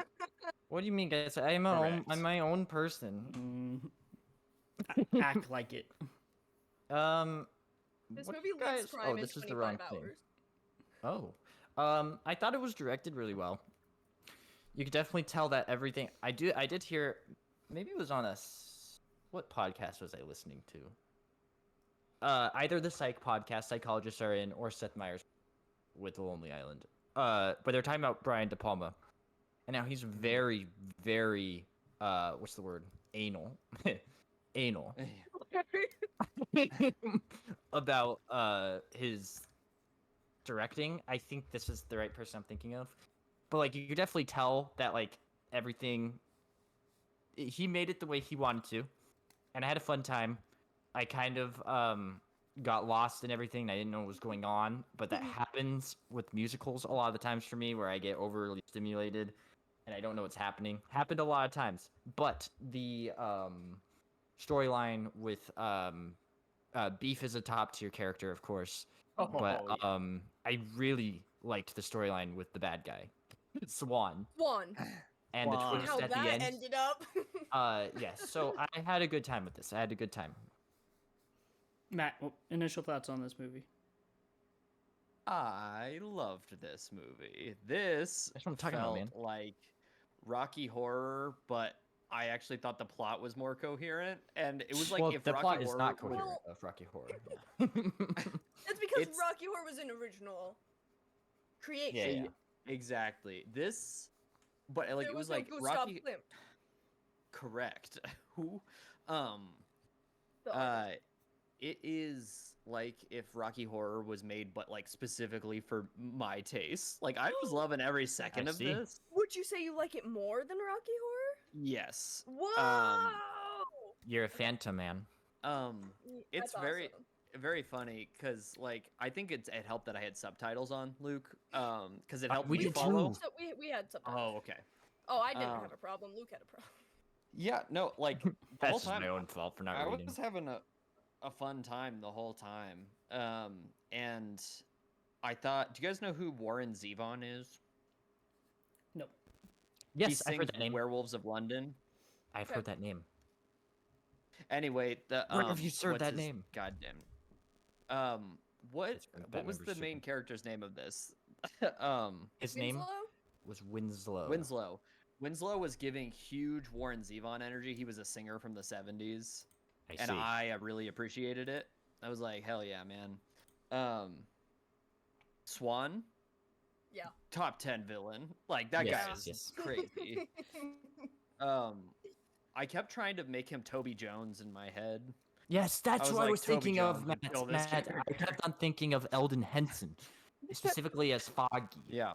What do you mean, guys? I'm Correct. my own person. Act like it. Um. This what movie guys? Luke's crime Oh, is this is the 25 wrong hours. thing. Oh, I thought it was directed really well. You could definitely tell that everything. I did hear. Maybe it was on what podcast was I listening to? Either the Psych podcast psychologists are in, or Seth Meyers with The Lonely Island. But they're talking about Brian De Palma, and now he's very, very, what's the word? Anal, anal about his directing. I think this is the right person I'm thinking of, but like you could definitely tell that like everything. He made it the way he wanted to, and I had a fun time. I kind of got lost in everything. And I didn't know what was going on, but that happens with musicals a lot of the times for me, where I get overly stimulated and I don't know what's happening. Happened a lot of times, but the storyline with Beef is a top tier character, of course, but yeah. I really liked the storyline with the bad guy, Swan, One. and the Swan. And twist how at the that end. ended up. Yes. So I had a good time with this. I had a good time. Matt, initial thoughts on this movie? I loved this movie. This That's what I'm talking about, felt man. like Rocky Horror, but I actually thought the plot was more coherent, and it was like Well, if the Rocky plot is Horror not was- coherent of Rocky Horror. Yeah. That's because It's- Rocky Horror was an original creation. Yeah, yeah. Exactly. This, but like There it was no like Gustav Rocky. Klimt. Correct. Who? The artist. It is like if Rocky Horror was made, but like specifically for my taste. Like I was loving every second of see. this. Would you say you like it more than Rocky Horror? Yes. Whoa! You're a Phantom man. It's That's very awesome. very funny because like I think it helped that I had subtitles on, Luke. Because it helped we me did follow. too. So we had something. Oh, okay. Oh, I didn't um, have a problem. Luke had a problem. Yeah, no, like the That's whole just time my own fault for not I reading. was having a fun time the whole time. And I thought, do you guys know who Warren Zevon is? No. He Yes, I've sings heard that name. Werewolves of London. I've heard that name. Anyway, the Where have you heard what's that his name? goddamn. What It's from a what bad was the membership. main character's name of this? His name Winslow? was Winslow. Winslow. Winslow was giving huge Warren Zevon energy. He was a singer from the 70s. I And see. I really appreciated it. I was like, hell yeah, man. Swan, Yeah. top 10 villain. Like that Yes, guy is yes. crazy. I kept trying to make him Toby Jones in my head. Yes, that's was what I like, was Toby thinking Jones of, would Matt. kill this Matt, I character. kept on thinking of Eldon Henson, specifically as Foggy. Yeah.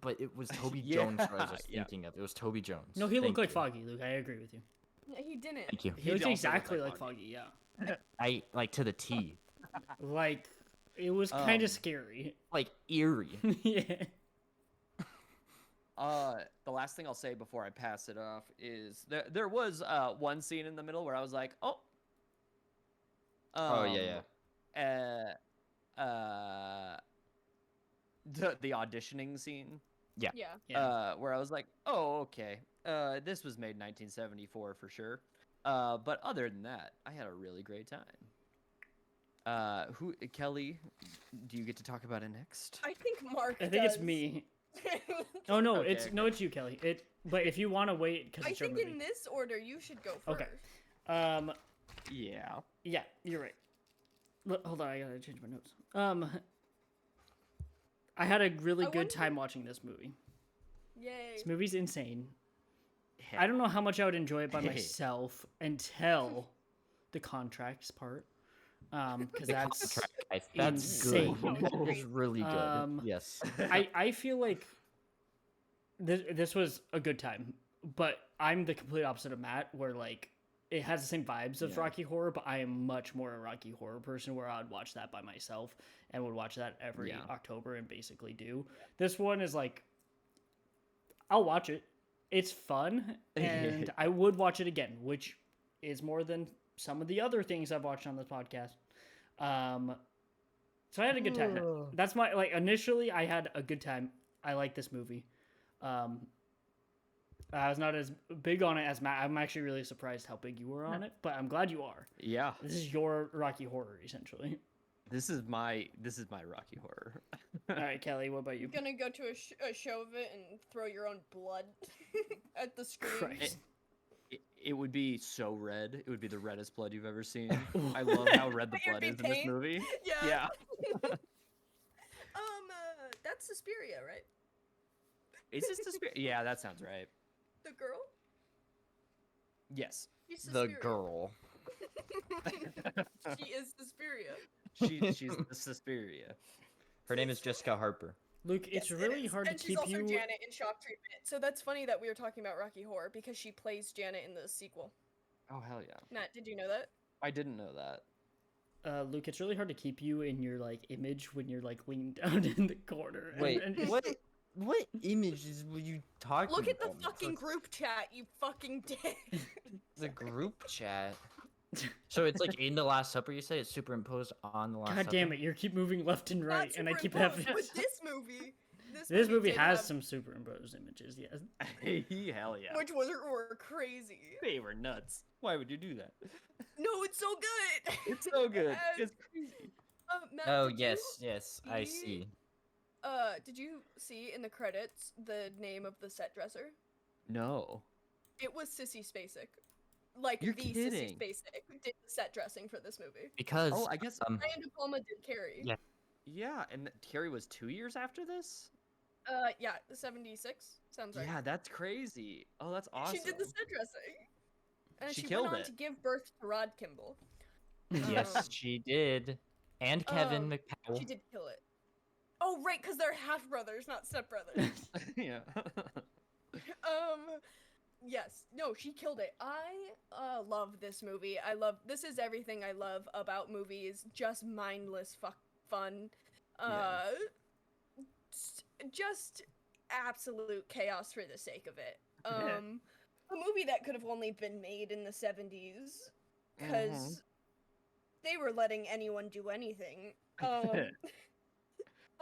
But it was Toby Yeah, Jones who I was just yeah. thinking of. It was Toby Jones. No, he looked Thank like you. Foggy, Luke. I agree with you. Yeah, he didn't. Thank you. He looked also looked exactly like like Foggy. Foggy, yeah. I like to the T. Like, it was kind Um, of scary. Like eerie. Yeah. The last thing I'll say before I pass it off is there was one scene in the middle where I was like, oh. Oh, yeah, The auditioning scene. Yeah. Yeah. Where I was like, oh, okay. This was made in 1974 for sure. But other than that, I had a really great time. Kelly, do you get to talk about it next? I think Mark I think it's does. me. Oh no, Okay, it's you, Kelly. But if you want to wait, because I it's your think movie. in this order you should go first. Okay. Yeah. Yeah, you're right. Hold on, I gotta change my notes. I had a really I good wonder- time watching this movie. Yay. This movie's insane. I don't know how much I would enjoy it by myself until the contracts part. Because that's That's insane. good. That is really good. Yes. I feel like this was a good time, but I'm the complete opposite of Matt, where like it has the same vibes of Yeah. Rocky Horror, but I am much more a Rocky Horror person, where I'd watch that by myself and would watch that every Yeah. October and basically do. This one is like, I'll watch it. It's fun, and I would watch it again, which is more than some of the other things I've watched on this podcast. So I had a good time. That's my like. Initially, I had a good time. I like this movie. I was not as big on it as Matt. I'm actually really surprised how big you were on it, but I'm glad you are. Yeah. This is your Rocky Horror, essentially. This is my Rocky Horror. All right, Kelly, what about you? You're gonna go to a show of it and throw your own blood at the screen. Christ. It would be so red. It would be the reddest blood you've ever seen. I love how red the But you'd blood be is in this pain. movie. Yeah. Yeah. That's Suspiria, right? Is this the spirit? Yeah, that sounds right. The girl? Yes. She's The Suspiria. girl. She is Suspiria. She's the Suspiria. Her name is Jessica Harper. Luke, it's Yes, it really is. hard to and keep she's also you. Janet in Shock Treatment. So that's funny that we were talking about Rocky Horror because she plays Janet in the sequel. Oh hell yeah. Matt, did you know that? I didn't know that. Luke, it's really hard to keep you in your like image when you're like leaned down in the corner. Wait, and what images were you talking Look at the about? fucking group chat, you fucking dick. The group chat. So it's like in the Last Supper. You say it's superimposed on the Last Supper. God damn it, you keep moving left and right, Not and I keep superimposed, having. But this movie, This movie did has have- some superimposed images, yes. Hell yeah. which were crazy. They were nuts. Why would you do that? No, it's so good. It's so good. Yes. It's crazy. Matt, Oh did yes, I see- see. Did you see in the credits the name of the set dresser? No. It was Sissy Spacek. Like You're the kidding. Sissy Spacek did the set dressing for this movie. Because Oh, I guess. Brian De Palma did Carrie. Yeah. Yeah, and Carrie was 2 years after this. Yeah, 76 sounds right. Yeah, that's crazy. Oh, that's awesome. She did the set dressing. And She she, killed went on it. to give birth to Rod Kimball. yes, Um, she did. And Kevin um, McPowell. She did kill it. Oh, right, because they're half brothers, not step brothers. yeah. Yes, no, she killed it. I love this movie. This is everything I love about movies. Just mindless fun. Yeah. Just absolute chaos for the sake of it. A movie that could have only been made in the 70s because they were letting anyone do anything.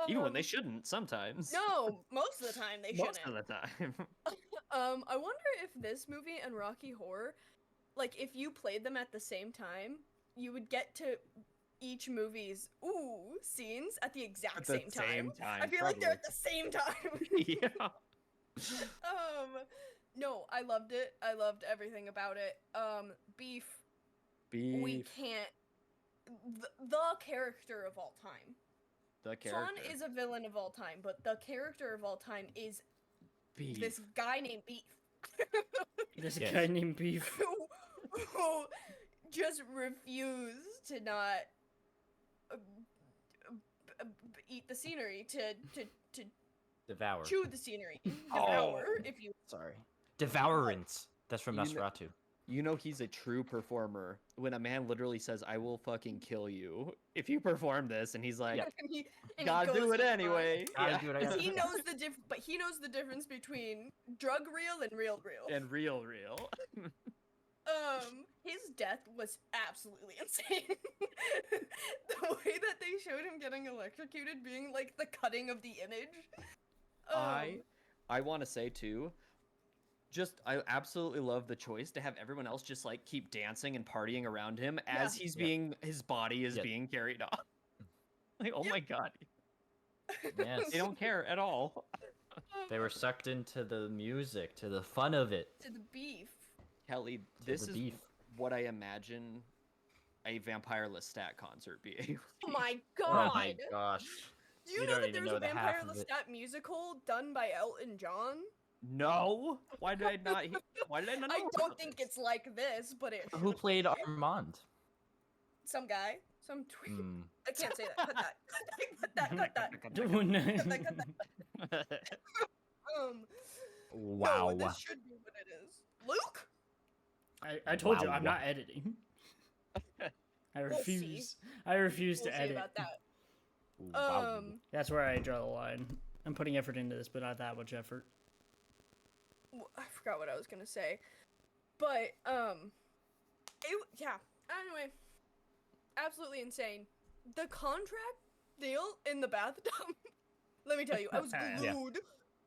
Even when they um, shouldn't, sometimes. No, most of the time they Most shouldn't. of the time. I wonder if this movie and Rocky Horror, like if you played them at the same time, you would get to each movie's scenes at the exact At the same time. time, I feel like they're at probably. the same time. yeah. No, I loved it. I loved everything about it. Beef, Beef. we can't. The character of all time. The Swan character. is a villain of all time, but the character of all time is Beef. this guy named Beef. This Yes. guy named Beef. who just refused to not eat the scenery, to Devour. chew the scenery, Oh. devour, if you. Sorry. Devourance. That's from You know- Nosferatu. You know he's a true performer when a man literally says, "I will fucking kill you if you perform this," and he's like, Yeah. And he "Gotta goes do it to anyway." Gotta Yeah. do what I Because gotta he do. knows but he knows the difference between drug real and real. And real. His death was absolutely insane. The way that they showed him getting electrocuted being like the cutting of the image. I want to say too, I absolutely love the choice to have everyone else just like keep dancing and partying around him as Yeah. he's Yeah. his body is Yeah. being carried off. Like, oh Yep. my god, Yes. they don't care at all. They were sucked into the music, to the fun of it. to the beef. Kelly, To this the is beef. what I imagine a Vampire Lestat concert being. Oh my Oh god! my gosh. Do you We know don't that even there was know a the half Vampire of it. Lestat musical done by Elton John? No, why did I not? Why did I not? I know don't about think this? it's like this, but it. Who should played be. Armand? Some guy, some tweet. Hmm. I can't say that. Cut that. Cut that. Cut that. Cut that. Doing Wow. No, this should be what it is. Luke. I told you Wow. I'm not editing. I We'll see. refuse. I refuse We'll to see edit. about that. Wow. That's where I draw the line. I'm putting effort into this, but not that much effort. I forgot what I was gonna say, but yeah. Anyway, absolutely insane. The contract deal in the bathtub. Let me tell you, I was Yeah. glued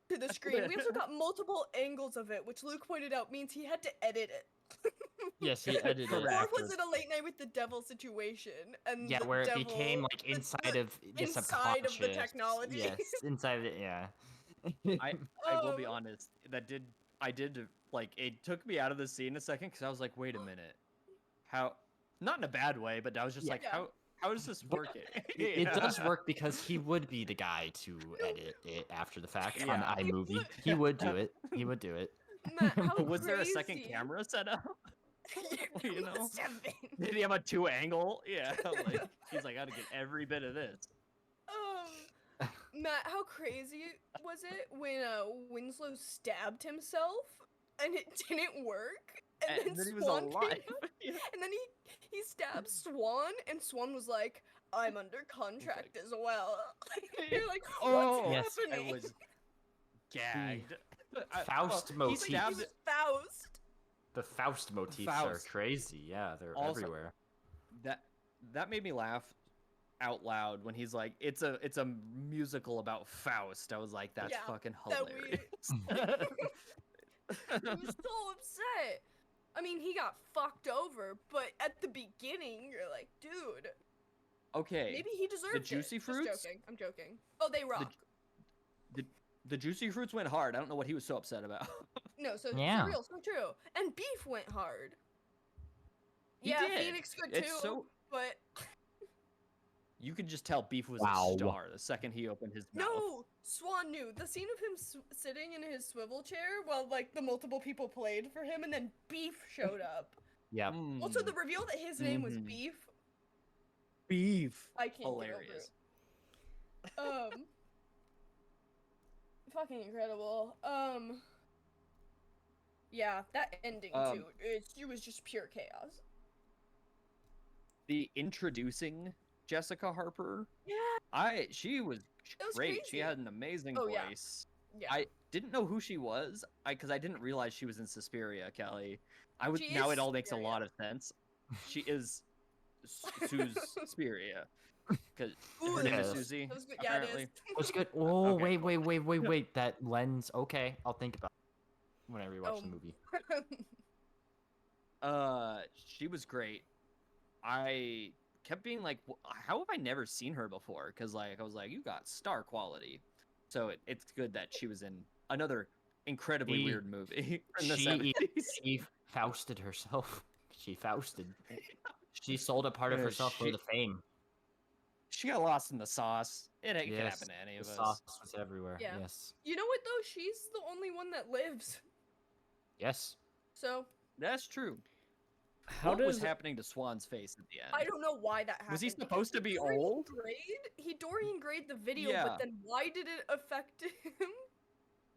to the screen. We also got multiple angles of it, which Luke pointed out means he had to edit it. Yes, he edited it Or Correct. was after. it a late night with the devil situation? And Yeah, the where it devil, became like the- inside of the inside subconscious. of the technology. Yes, inside of it. Yeah. I will be Oh. honest. I did like it took me out of the scene a second because I was like, wait a minute, how? Not in a bad way, but I was just Yeah. like, Yeah. how is this working? It does Yeah. work because he would be the guy to edit it after the fact on Yeah. He iMovie. would. He would do it. He would do it. Matt, how Was there a second crazy. camera set up? There You know? must have been. Did he have a 2 angle? Yeah, like he's like, I gotta get every bit of this. Matt, how crazy was it when Winslow stabbed himself and it didn't work? And, And then he was Swan came alive. up, Yeah. and then he stabbed Swan, and Swan was like, "I'm under contract as well." You're like, "What's Oh, Yes. happening?" I was gagged. Faust he motif. He stabbed was Faust. The Faust motifs are Faust. crazy. Yeah, they're Also- everywhere. that made me laugh out loud when he's like, it's a musical about Faust. I was like, that's Yeah, fucking that we- hilarious. He was so upset. I mean, he got fucked over, but at the beginning, you're like, dude, Okay, maybe he deserved it. juicy Just fruits? joking. I'm joking. Oh, they rock. the juicy fruits went hard. I don't know what he was so upset about. No, so Yeah. for real, so true. And beef went hard. He Yeah, did. Phoenix could It's too, so but you could just tell Beef was Wow. a star the second he opened his mouth. no, Swan knew. The scene of him sitting in his swivel chair while like the multiple people played for him, and then Beef showed up. Yeah. Also, Mm, the reveal that his name was Mhm. Beef, Beef. I can't Hilarious. get over it. Fucking incredible. Yeah, that ending too. It was just pure chaos. The introducing Jessica Harper. Yeah. She was That was great. crazy. She had an amazing Oh, yeah. voice. Yeah. I didn't know who she was, because I didn't realize she was in Suspiria, Kelly. She Now is it all makes a Suspiria. lot of sense. She is Suspiria, because Ooh, her name is Yes. Susie. That was good. Yeah, it Apparently. is. What's good? Oh, Okay. wait. That lens. Okay, I'll think about it when I rewatch the Oh. movie. She was great. I kept being like, how have I never seen her before? Because like I was like, you got star quality. So it's good that she was in another incredibly She- weird movie in the she 70s. She Fausted herself. She Fausted. She sold a part of Yeah, herself for she- the fame. She got lost in the sauce. It can Yes, happen to any the of us. sauce was everywhere. Yeah. Yes. You know what though? She's the only one that lives. Yes. So That's true. How What does was happening to Swan's face at the end? I don't know why that happened. Was he because supposed to be Dorian old? Dorian grade the video, Yeah. but then why did it affect him?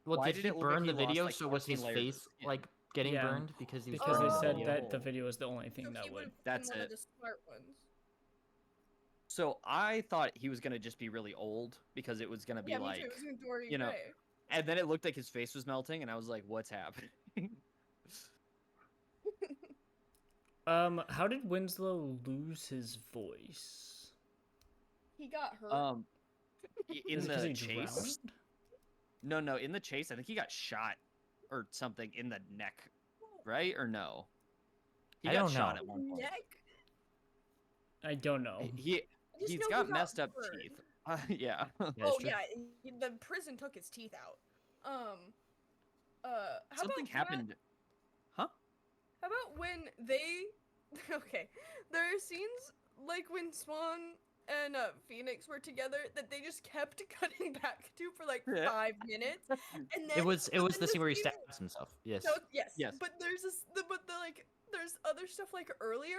Well, Why did did he it look like burn he the lost, video? like, So was 14 his layers of face skin? like getting Yeah. burned because he was because they Oh. said that the Oh. video is the only thing So that he would. would've been That's one of it. the smart ones. So I thought he was gonna just be really old because it was gonna be Yeah, like, me too. It was in Dorian you know, Gray. and then it looked like his face was melting, and I was like, what's happening? How did Winslow lose his voice? He got hurt. In Is it 'cause the he chase? drowned? No, in the chase, I think he got shot or something in the neck, right? Or no? He I got don't shot know. at one point. Neck. I don't know. He I just he's know he got messed up burned. teeth. Yeah. Yeah, it's Oh true. yeah, the prison took his teeth out. How Something about happened. Huh? How about when they? Okay, there are scenes like when Swan and Phoenix were together that they just kept cutting back to for like Yeah. 5 minutes, and then It was but the then scene where he scene- stabs himself. Yes. So yes, Yes. but there's there's other stuff like earlier.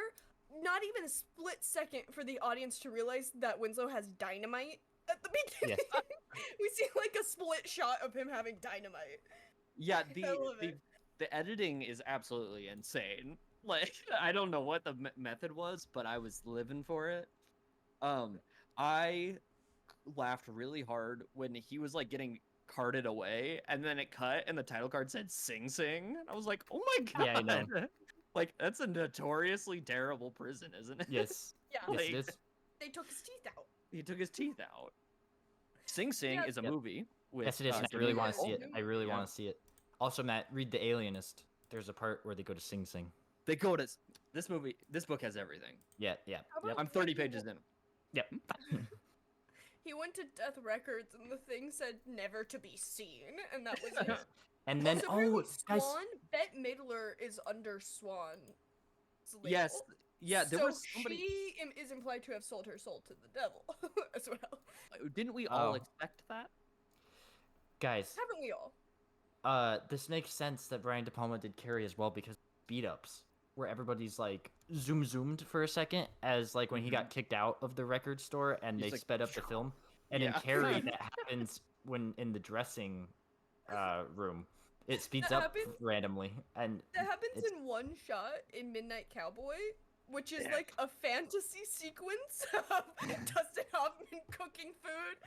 Not even a split second for the audience to realize that Winslow has dynamite at the beginning. We see like a split shot of him having dynamite. Yeah, I love the it. the editing is absolutely insane. Like I don't know what the method was, but I was living for it. I laughed really hard when he was like getting carted away, and then it cut, and the title card said "Sing Sing." I was like, "Oh my god!" Yeah, I know. Like that's a notoriously terrible prison, isn't it? Yes. Yeah, Yes, Like- it is. they took his teeth out. He took his teeth out. Sing Sing Yeah. is a Yep. movie. With, Yes, it is. And I Demi really Demi want to see Moore. it. I really Yeah. want to see it. Also, Matt, read The Alienist. There's a part where they go to Sing Sing. They go to this movie. This book has everything. Yeah, yeah. How Yep. about I'm 30 when he pages in. Yep. He went to Death Records and the thing said never to be seen, and that was it. And then Also, apparently guys, Swan, Bette Midler is under Swan. Yes. Yeah, there so was somebody. she is implied to have sold her soul to the devil as well. Didn't we all Oh. expect that? guys, Haven't we all? this makes sense that Brian De Palma did Carrie as well because speed ups where everybody's like zoomed for a second as like when he got kicked out of the record store and He's they like, sped up the film. And in Yeah. Carrie that happens when in the dressing room. It speeds That up happens- randomly and That happens it's- in one shot in Midnight Cowboy, which is Yeah. like a fantasy sequence of Dustin Hoffman cooking food,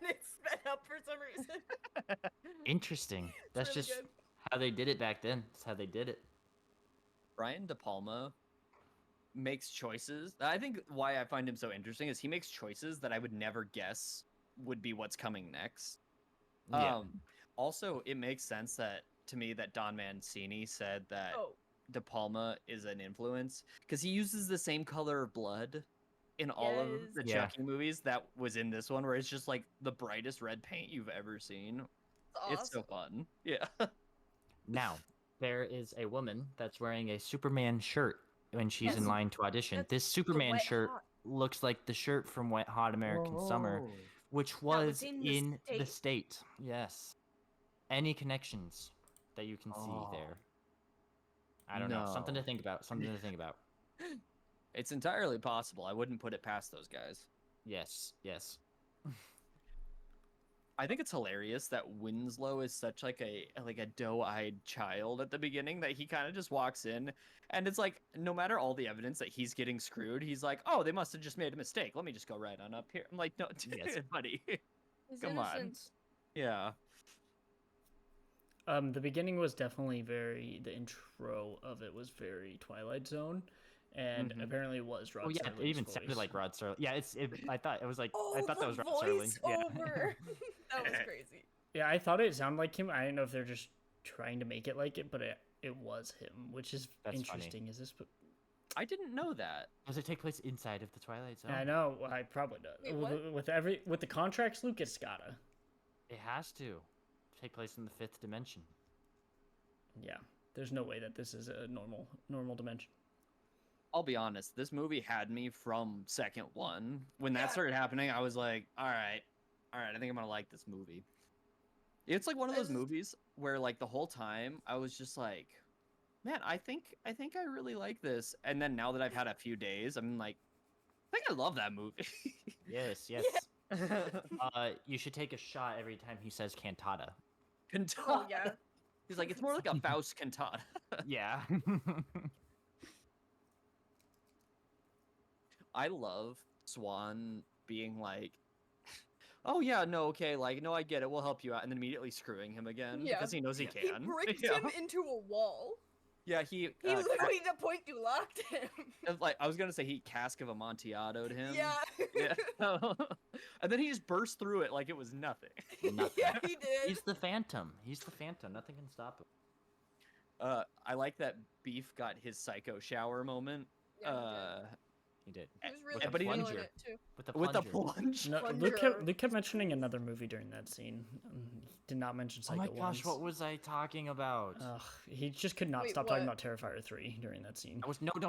and it's sped up for some reason. interesting. That's really just good. how they did it back then. That's how they did it. Brian De Palma makes choices. I think why I find him so interesting is he makes choices that I would never guess would be what's coming next. Yeah. Also, it makes sense that to me that Don Mancini said that Oh, De Palma is an influence because he uses the same color of blood in all of the Yes. Yeah. Chucky movies that was in this one, where it's just like the brightest red paint you've ever seen. it's It's so fun. Yeah. Now, there is a woman that's wearing a Superman shirt when she's in Yes. line to audition. That's This the Superman Wet shirt Hot. looks like the shirt from Wet Hot American Summer, Oh. which was was in the in the state. state. Yes. Any connections that you can see Oh. there? I don't know. Something to No. think about. Something to think about. It's entirely possible. I wouldn't put it past those guys. Yes. Yes. I think it's hilarious that Winslow is such like a doe-eyed child at the beginning that he kind of just walks in and it's like no matter all the evidence that he's getting screwed, he's like, "Oh, they must have just made a mistake. Let me just go right on up here." I'm like, "No, Yes. buddy." His Come on. innocence. Yeah. The beginning was definitely the intro of it was very Twilight Zone, and Mhm. apparently it was Rod Oh yeah, Serling's it even voice. sounded like Rod Serling. Yeah, I thought it was like Oh, I thought that was the Rod Serling. Yeah. voiceover. That was crazy. Yeah, I thought it sounded like him. I don't know if they're just trying to make it like it, but it was him, which is That's funny. interesting. Is this? I didn't know that. Does it take place inside of the Twilight Zone? I know. I probably does. Wait, what? With the contracts, Luke, it's gotta. It has to take place in the fifth dimension. Yeah, there's no way that this is a normal dimension. I'll be honest, this movie had me from second one. When that Yeah. started happening, I was like, all right, I think I'm gonna like this movie. It's like one of those As- movies where like the whole time I was just like, man, I think I really like this. And then now that I've had a few days, I'm like, I think I love that movie. Yes, yes. You should take a shot every time he says cantata. Cantata. Oh yeah. He's like, it's more like a Faust cantata. Yeah. I love Swan being like, oh yeah, no, okay, like, no, I get it, we'll help you out, and then immediately screwing him again Yeah. because he knows he Yeah. He can. bricked Yeah. him into a wall. Yeah, he He literally the point you locked him. like I was gonna say he cask of Amontillado him. Yeah. Yeah. And then he just burst through it like it was nothing. Nothing. Yeah, he did. He's the Phantom. He's the Phantom. Nothing can stop him. I like that Beef got his psycho shower moment. Yeah, He did. he was with really the feeling plunger. it too. With the With the plunger. plunge. No, Plunger. Luke kept mentioning another movie during that scene. He did not mention Oh Psycho my gosh, once. what was I talking about? Ugh, he just could not Wait, stop talking what? about Terrifier 3 during that scene. I was no. It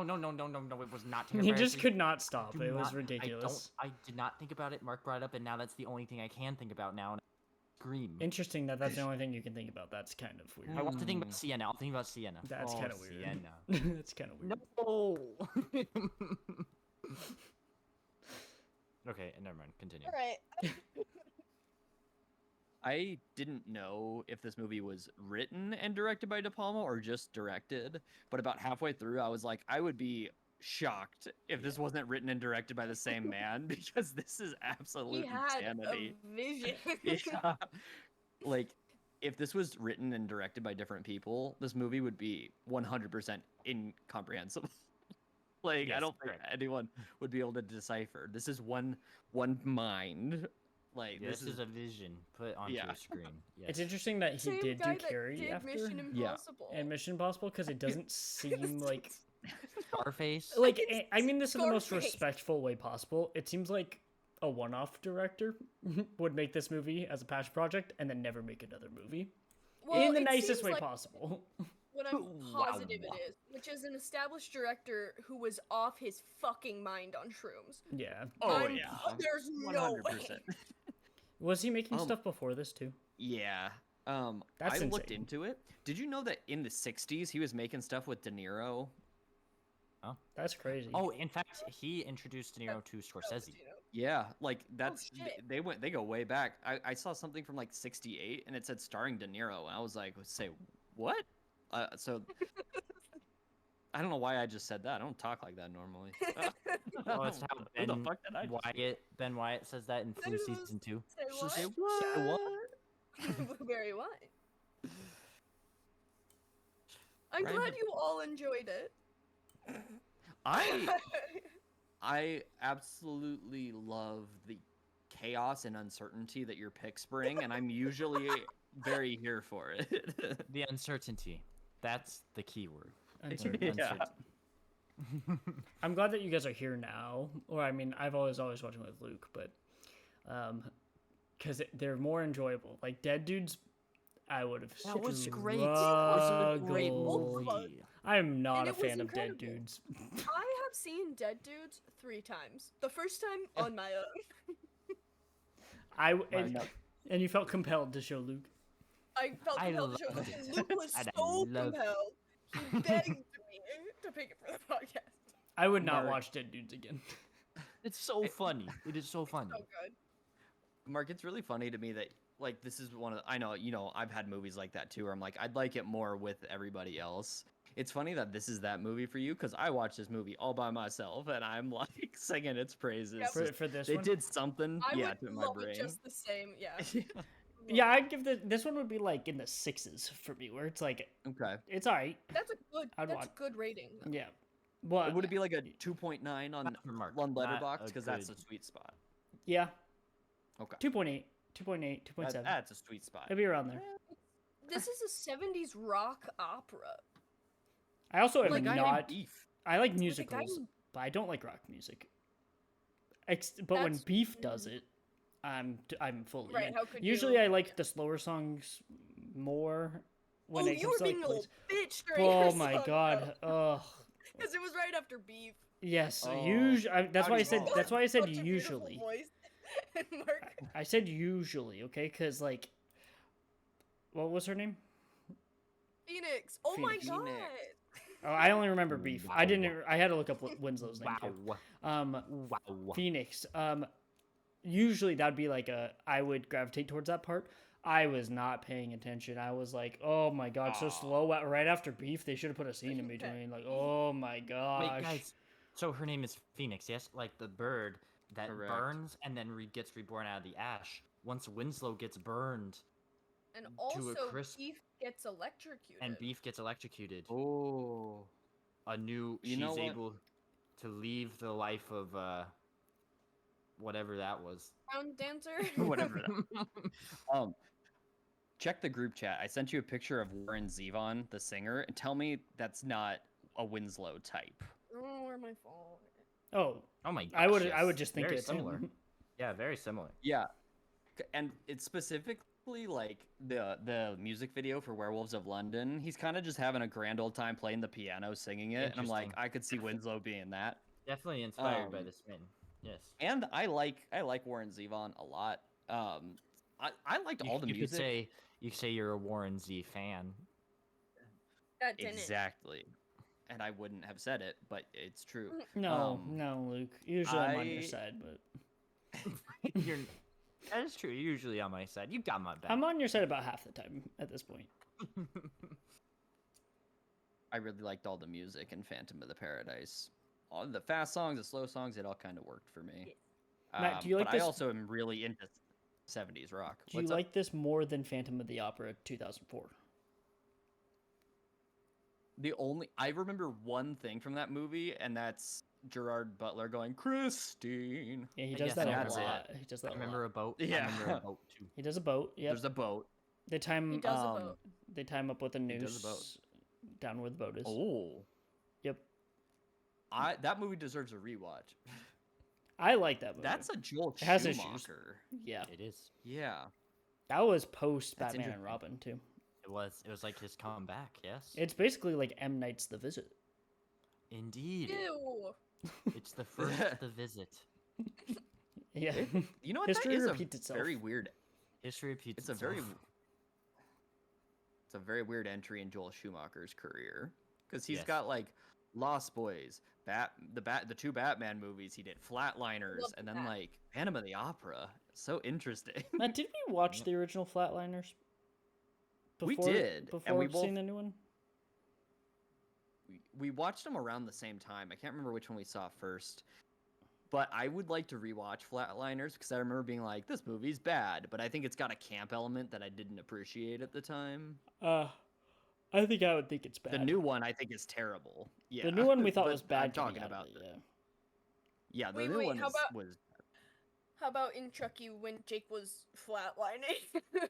was not. He Terrifier just 3. could not stop. Do It was not- ridiculous. I did not think about it. Mark brought it up, and now that's the only thing I can think about now. And I scream. Interesting that that's the only thing you can think about. That's kind of weird. I want to think about Sienna. I'll think about Sienna. That's Oh, kind of weird. Sienna. That's kind of weird. No. Okay, never mind. Continue. All right. I didn't know if this movie was written and directed by De Palma or just directed, but about halfway through, I was like, I would be shocked if this wasn't written and directed by the same man because this is absolute He had insanity. a vision. Yeah. Like, if this was written and directed by different people, this movie would be 100% incomprehensible. Like, I Yes, don't think correct. anyone would be able to decipher. This is one mind Like This is a vision put onto Yeah. a screen. Yes. It's interesting that he Same did guy do that Carrie did after Mission Yeah. Impossible. and Mission Impossible because it doesn't seem like Scarface. like can I mean this in the most Scarface. respectful way possible. It seems like a one-off director would make this movie as a passion project and then never make another movie Well, in the it nicest seems way like possible. what I'm Wow. positive it is, which is an established director who was off his fucking mind on shrooms. Yeah. There's no way. 100%. Was he making Um, stuff before this too? Yeah. That's I looked insane. into it. Did you know that in the 60s he was making stuff with De Niro? That's crazy. Oh, in fact, he introduced De Niro to Scorsese. You know? Yeah, like that's shit. they go way back. I saw something from like 68 and it said starring De Niro and I was like, say what? So I don't know why I just said that. I don't talk like that normally. Oh, that's how Who the Ben fuck did I just say? Ben Wyatt says that in Flu was- season 2. Say So what? say Say what? Blueberry wine. I'm Right, glad but- you all enjoyed it. I absolutely love the chaos and uncertainty that your picks bring, and I'm usually very here for it. The uncertainty. That's the key word. Uncertain. Yeah. I'm glad that you guys are here now. Or I mean, I've always watching with Luke, but because they're more enjoyable. Like Dead Dudes, I would have. That was great. It was a great struggled. movie. I'm not And a it was fan of Dead incredible. Dudes. I have seen Dead Dudes 3 times. The first time on my own. And you felt compelled to show Luke. I felt I compelled to show love this, it. and Luke was And I so love- compelled. He begged me to pick it for the podcast. I would not Mark. watch Dead Dudes again. It's so funny. It is so funny. So good. Mark, it's really funny to me that like this is one of I know I've had movies like that too where I'm like I'd like it more with everybody else. It's funny that this is that movie for you because I watched this movie all by myself and I'm like singing its praises. Yep. For this They one. did something, I yeah, would to my love brain. it just the same. Yeah. Yeah, I'd give this one would be like in the 6s for me, where it's like Okay. it's alright. That's a good. I'd That's watch- a good rating. though. Yeah. Well, Would it be like a 2.9 on Not for Mark, on not Letterboxd a because that's a good- sweet spot. yeah. Okay. 2.8, 2.8, 2.7. That's a sweet spot. It'll be around there. This is a 70s rock opera. I also am Like I not. beef. I like With a guy musicals, who- but I don't like rock music. But when That's- Beef does it, I'm fully Right, in. how could Usually, you- I like the slower songs more. When it you comes were to, like, being a little plays- bitch during Oh your my song, god! Ugh. Because it was right after Beef. Yes. Oh. Usually. That's How why do I said. you- That's why I said Such a beautiful usually. voice. And Mark, I said usually. Okay, because like, what was her name? Phoenix. Oh my Phoenix. god. Oh, I only remember Beef. I Wow. didn't. I had to look up Winslow's name too. Wow. Wow. Phoenix. Usually that'd be like I would gravitate towards that part. I was not paying attention. I was like, oh my god, so slow. Right after Beef, they should have put a scene in between. Like, oh my gosh. Wait, guys. So her name is Phoenix, yes? Like the bird that Correct. burns and then gets reborn out of the ash. Once Winslow gets burned And To a also, crisp- Beef gets electrocuted. and Beef gets electrocuted, Oh. she's You know what? able to leave the life of whatever that was. Crown dancer. Whatever. Check the group chat. I sent you a picture of Warren Zevon, the singer, and tell me that's not a Winslow type. Oh, where my phone? Oh, Oh my gosh. I would. yes. I would just think very it's similar. him. Yeah, very similar. Yeah. And it's specifically like the music video for Werewolves of London. He's kind of just having a grand old time playing the piano, singing it, and I'm like, Interesting. I could see Winslow being that. Definitely inspired by Um, this man. Yes. And I like Warren Zevon a lot. I liked all the you music. You could say you're a Warren Z fan. That didn't. Exactly. And I wouldn't have said it, but it's true. No, Um, no, Luke. Usually I'm on your I- side, but You're, that is true. You're usually on my side. You got my back. I'm on your side about half the time at this point. I really liked all the music in Phantom of the Paradise. All the fast songs, the slow songs, it all kind of worked for me. Matt, do you like but this- I also am really into 70s rock. Do you What's up? like this more than Phantom of the Opera 2004? I remember one thing from that movie, and that's Gerard Butler going Christine. Yeah, he I does guess that a that's it. lot. He does that I a remember lot. a boat. I Yeah. remember a boat too. He does a boat. Yep. There's a boat. They time He does a Um, boat. they tie him up with a He does a boat. noose down where the boat is. Oh, Yep. that movie deserves a rewatch. I like that movie. That's a Joel It has issues. Schumacher. Yeah. It is. Yeah. That was post That's Batman and interesting. Robin too. It was. It was like his comeback. Yes. It's basically like M Night's The Visit. Indeed. Ew. It's the first The Visit. Yeah. You know what? History that is repeats a itself. very weird. History repeats It's a very. itself. It's a very weird entry in Joel Schumacher's career because he's Yes. got like Lost Boys, the two Batman movies he did, Flatliners, Love and then that. like Phantom of the Opera. So interesting. Matt, did we watch Yep. the original Flatliners? We did, and Before we seeing both- the new one. We watched them around the same time. I can't remember which one we saw first. But I would like to rewatch Flatliners because I remember being like, this movie's bad, but I think it's got a camp element that I didn't appreciate at the time. I think I would think it's bad. The new one I think is terrible. Yeah. The new one we thought but was bad. I'm talking coming out about of it, the, yeah. yeah, the Wait, new wait, one how about- was How about in Chucky when Jake was flatlining?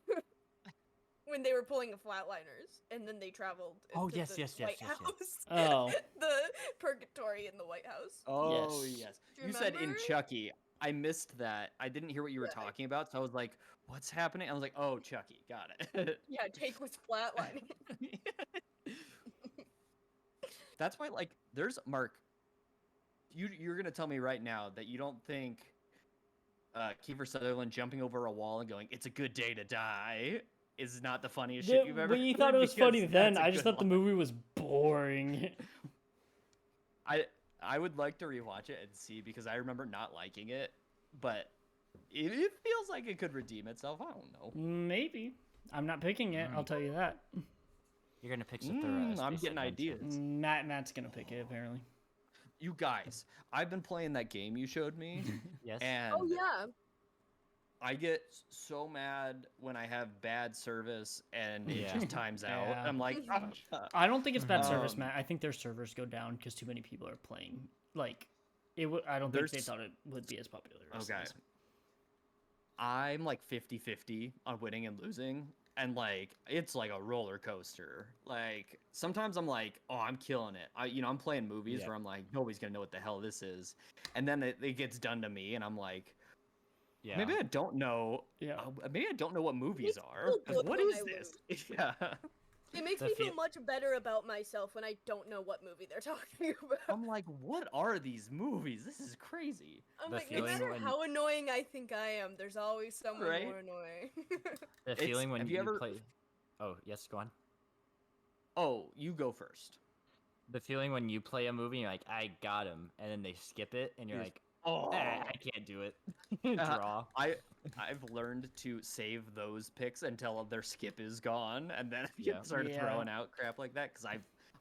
When they were pulling the flatliners and then they traveled Oh, into yes, the yes, yes, White yes, yes. House. Oh. The purgatory in the White House. Oh Yes. yes. Do you You said in remember? Chucky. I missed that. I didn't hear what you were Yeah. talking about, so I was like, "What's happening?" I was like, "Oh, Chucky, got it." Yeah, Jake was flatlining. That's why, like, there's Mark. You're gonna tell me right now that you don't think Kiefer Sutherland jumping over a wall and going, "It's a good day to die," is not the funniest shit you've ever. We heard, thought it was funny because then. that's a I just good thought the line. movie was boring. I would like to rewatch it and see because I remember not liking it, but it feels like it could redeem itself. I don't know. Maybe. I'm not picking it. I'll tell you that. You're gonna pick Zathura. I'm getting ideas. Matt's gonna pick it apparently. You guys, I've been playing that game you showed me, Yes. and Oh yeah. I get so mad when I have bad service and it Yeah. just times out. Yeah. I'm like, I don't think it's bad service, Um, Matt. I think their servers go down because too many people are playing. Like, I don't think they There's- thought it would be as popular. as okay. this. I'm like 50-50 on winning and losing, and like it's like a roller coaster. Like sometimes I'm like, oh, I'm killing it. I'm playing movies Yeah. where I'm like, nobody's gonna know what the hell this is, and then it gets done to me, and I'm like, Yeah. maybe I don't know. Yeah. Maybe I don't know what movies are. feel 'cause good what when is I this? lose. Yeah. It makes The me feel feel- much better about myself when I don't know what movie they're talking about. I'm like, what are these movies? This is crazy. I'm the like, no feeling matter when- how annoying I think I am, there's always someone Right? more annoying. The It's- feeling when have you, you ever- play. Oh yes, go on. Oh, you go first. The feeling when you play a movie, and you're like, I got him, and then they skip it, and you're Yes. like, Oh, I can't do it. Uh, Draw. I've learned to save those picks until their skip is gone, and then I Yeah. can start Yeah. throwing out crap like that because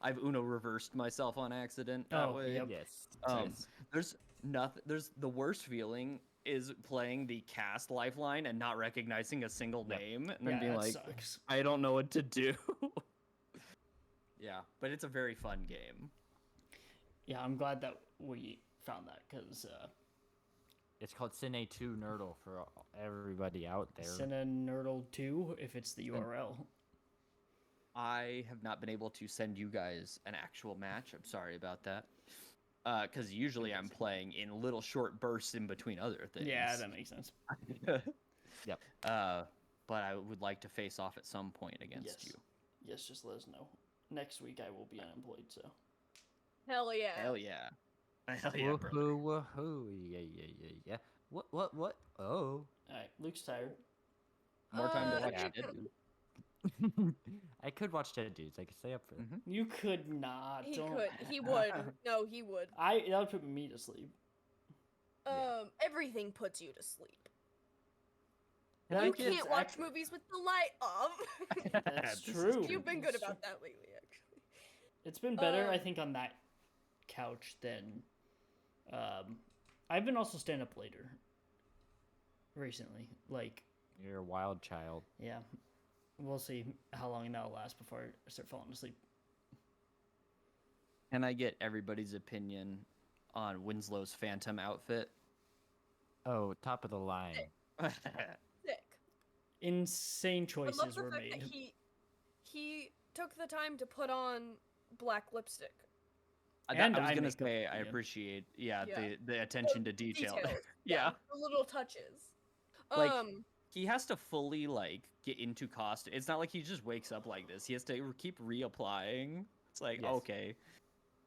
I've Uno reversed myself on accident that Oh, way. yep. Yes. Um, There's nothing. There's the worst feeling is playing the cast lifeline and not recognizing a single Yep. name, and Yeah, then being that like, sucks. I don't know what to do. Yeah, but it's a very fun game. Yeah, I'm glad that we found that because It's called Cine 2 Nerdle for everybody out there. Nerdle 2, if it's the URL. I have not been able to send you guys an actual match. I'm sorry about that. Because usually I'm playing in little short bursts in between other things. Yeah, that makes sense. Yep. But I would like to face off at some point against Yes. you. Yes, just let us know. Next week I will be unemployed, so. Hell yeah. Hell yeah. Hell yeah, brother. Woohoo, woohoo, yeah. What? Oh. Alright, Luke's tired. More time to watch Yeah. Dead Dude. I could watch Dead Dudes. I could stay up for it. Mhm. You could not. He don't. could. He would. No, he would. That would put me to sleep. Yeah. Everything puts you to sleep. And I You think it's can't watch accurate. movies with the light off. That's This is true. You've been good That's about that lately, actually. It's been better, I Um, think, on that couch than. I've been also staying up later recently. Like, You're a wild child. yeah. We'll see how long that'll last before I start falling asleep. Can I get everybody's opinion on Winslow's Phantom outfit? Oh, top of the line. Sick. Insane I love choices the were fact made. that he took the time to put on black lipstick. And I was eye gonna makeup, say I yeah. appreciate Yeah. the attention to detail. Details. Yeah. The little touches. Like, he has to fully like get into costume. It's not like he just wakes up like this. He has to keep reapplying. It's like, Yes. okay,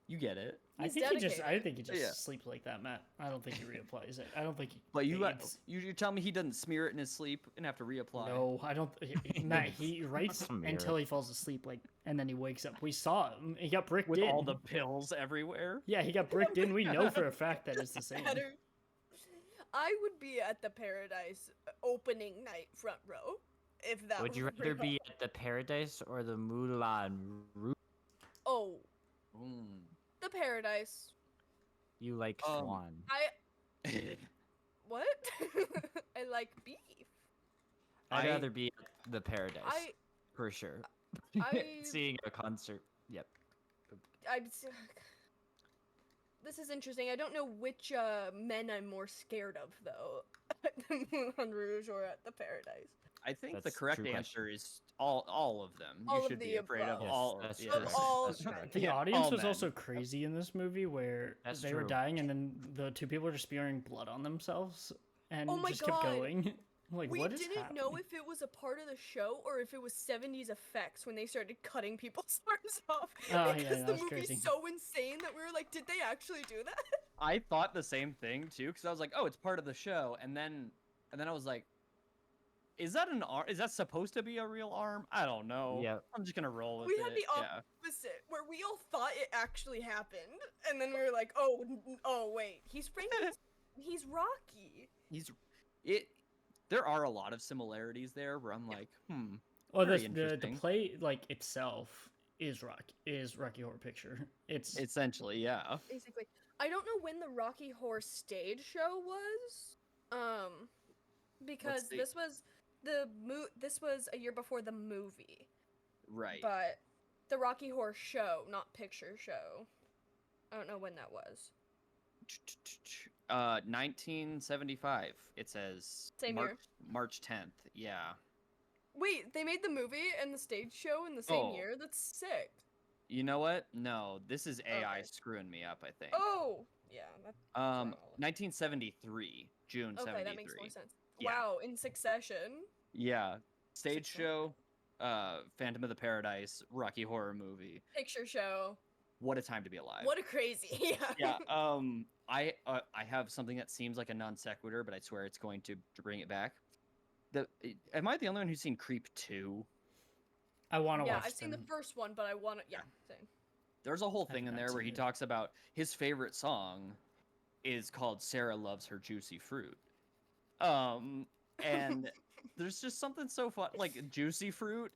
you get it. I He's think he just dedicated. Yeah. sleeps like that, Matt. I don't think he reapplies it. I don't think. But you aids- you tell me he doesn't smear it in his sleep and have to reapply. No, I don't. Matt, he writes Smear until it. he falls asleep, like, and then he wakes up. We saw him. He got bricked With in. all the pills everywhere. Yeah, he got bricked in. We know for a fact that it's the same. Better. I would be at the Paradise opening night front row if that Would you was rather real. be at the Paradise or the Moulin Rouge? Oh, Mm. the Paradise. You like Swan. What? I like beef. I'd I- rather be at the Paradise I for sure. I Seeing a concert. Yep. I'm. This is interesting. I don't know which men I'm more scared of though, at the Moulin Rouge or at the Paradise. I think the That's a correct true question. answer is all of them. All You of should the be afraid of above. Yes, all. that's yeah. Of correct. all That's men. correct. The Yeah, audience all was men. also crazy in this movie, where That's they were true. dying, and then the two people were just spewing blood on themselves, and Oh my just kept God. going. Like, We what is didn't happening? know if it was a part of the show or if it was 70s effects when they started cutting people's arms off. Oh, yeah, because that the was movie's crazy. so insane that we were like, did they actually do that? I thought the same thing too, because I was like, oh, it's part of the show, and then I was like, is that an arm? Is that supposed to be a real arm? I don't know. Yeah. I'm just gonna roll with We it. had the yeah. opposite, where we all thought it actually happened, and then we were like, oh wait, he's he's Rocky. It. There are a lot of similarities there where I'm like, Well, very the interesting. play like itself is Rocky Horror Picture. It's essentially, yeah. Basically, I don't know when the Rocky Horror stage show was, because the- this was this was a year before the movie. Right. But the Rocky Horror show, not picture show. I don't know when that was. 1975. It says Same year. March 10th. Yeah. Wait, they made the movie and the stage show in the same Oh. year? That's sick. You know what? No, this is AI Okay. screwing me up. I think. Oh, yeah. wrong. 1973, June Okay, 73. that makes more sense. Yeah. Wow, in succession. Yeah. Stage Succession. show, Phantom of the Paradise, Rocky Horror movie. Picture show. What a time to be alive. What a crazy. Yeah. Yeah. I have something that seems like a non sequitur, but I swear it's going to bring it back. Am I the only one who's seen Creep 2? I want to Yeah, watch I've seen the them. first one, but I want to. Yeah, same. There's a whole I've thing in not there where seen he it. talks about his favorite song is called Sarah Loves Her Juicy Fruit. And there's just something so fun, like juicy fruit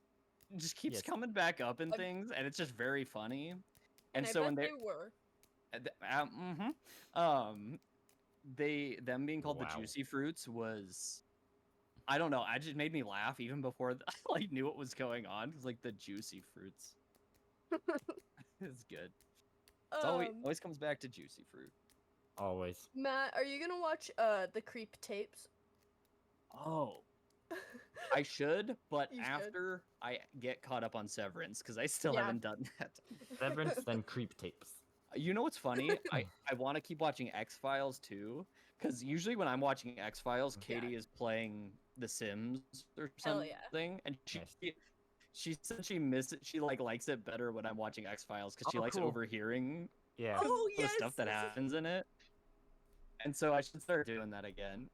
just keeps Yes. coming back up in Um, things, and it's just very funny. And And I so when bet they they were. them being called Wow. the juicy fruits was, I don't know, I just made me laugh even before I like knew what was going on. It's like the juicy fruits. It's good. It's always comes back to juicy fruit. Always. Matt, are you gonna watch the Creep tapes? Oh, I should, but You should. after I get caught up on Severance, because I still Yeah. haven't done that. Severance, then Creep Tapes. You know what's funny? I want to keep watching X Files too, because usually when I'm watching X Files, Yeah. Katie is playing The Sims or Hell yeah. something, and she Nice. she said she missed it. She like likes it better when I'm watching X Files because she Oh, likes cool. overhearing Yeah. Oh the yes. stuff that happens in it. And so I should start doing that again.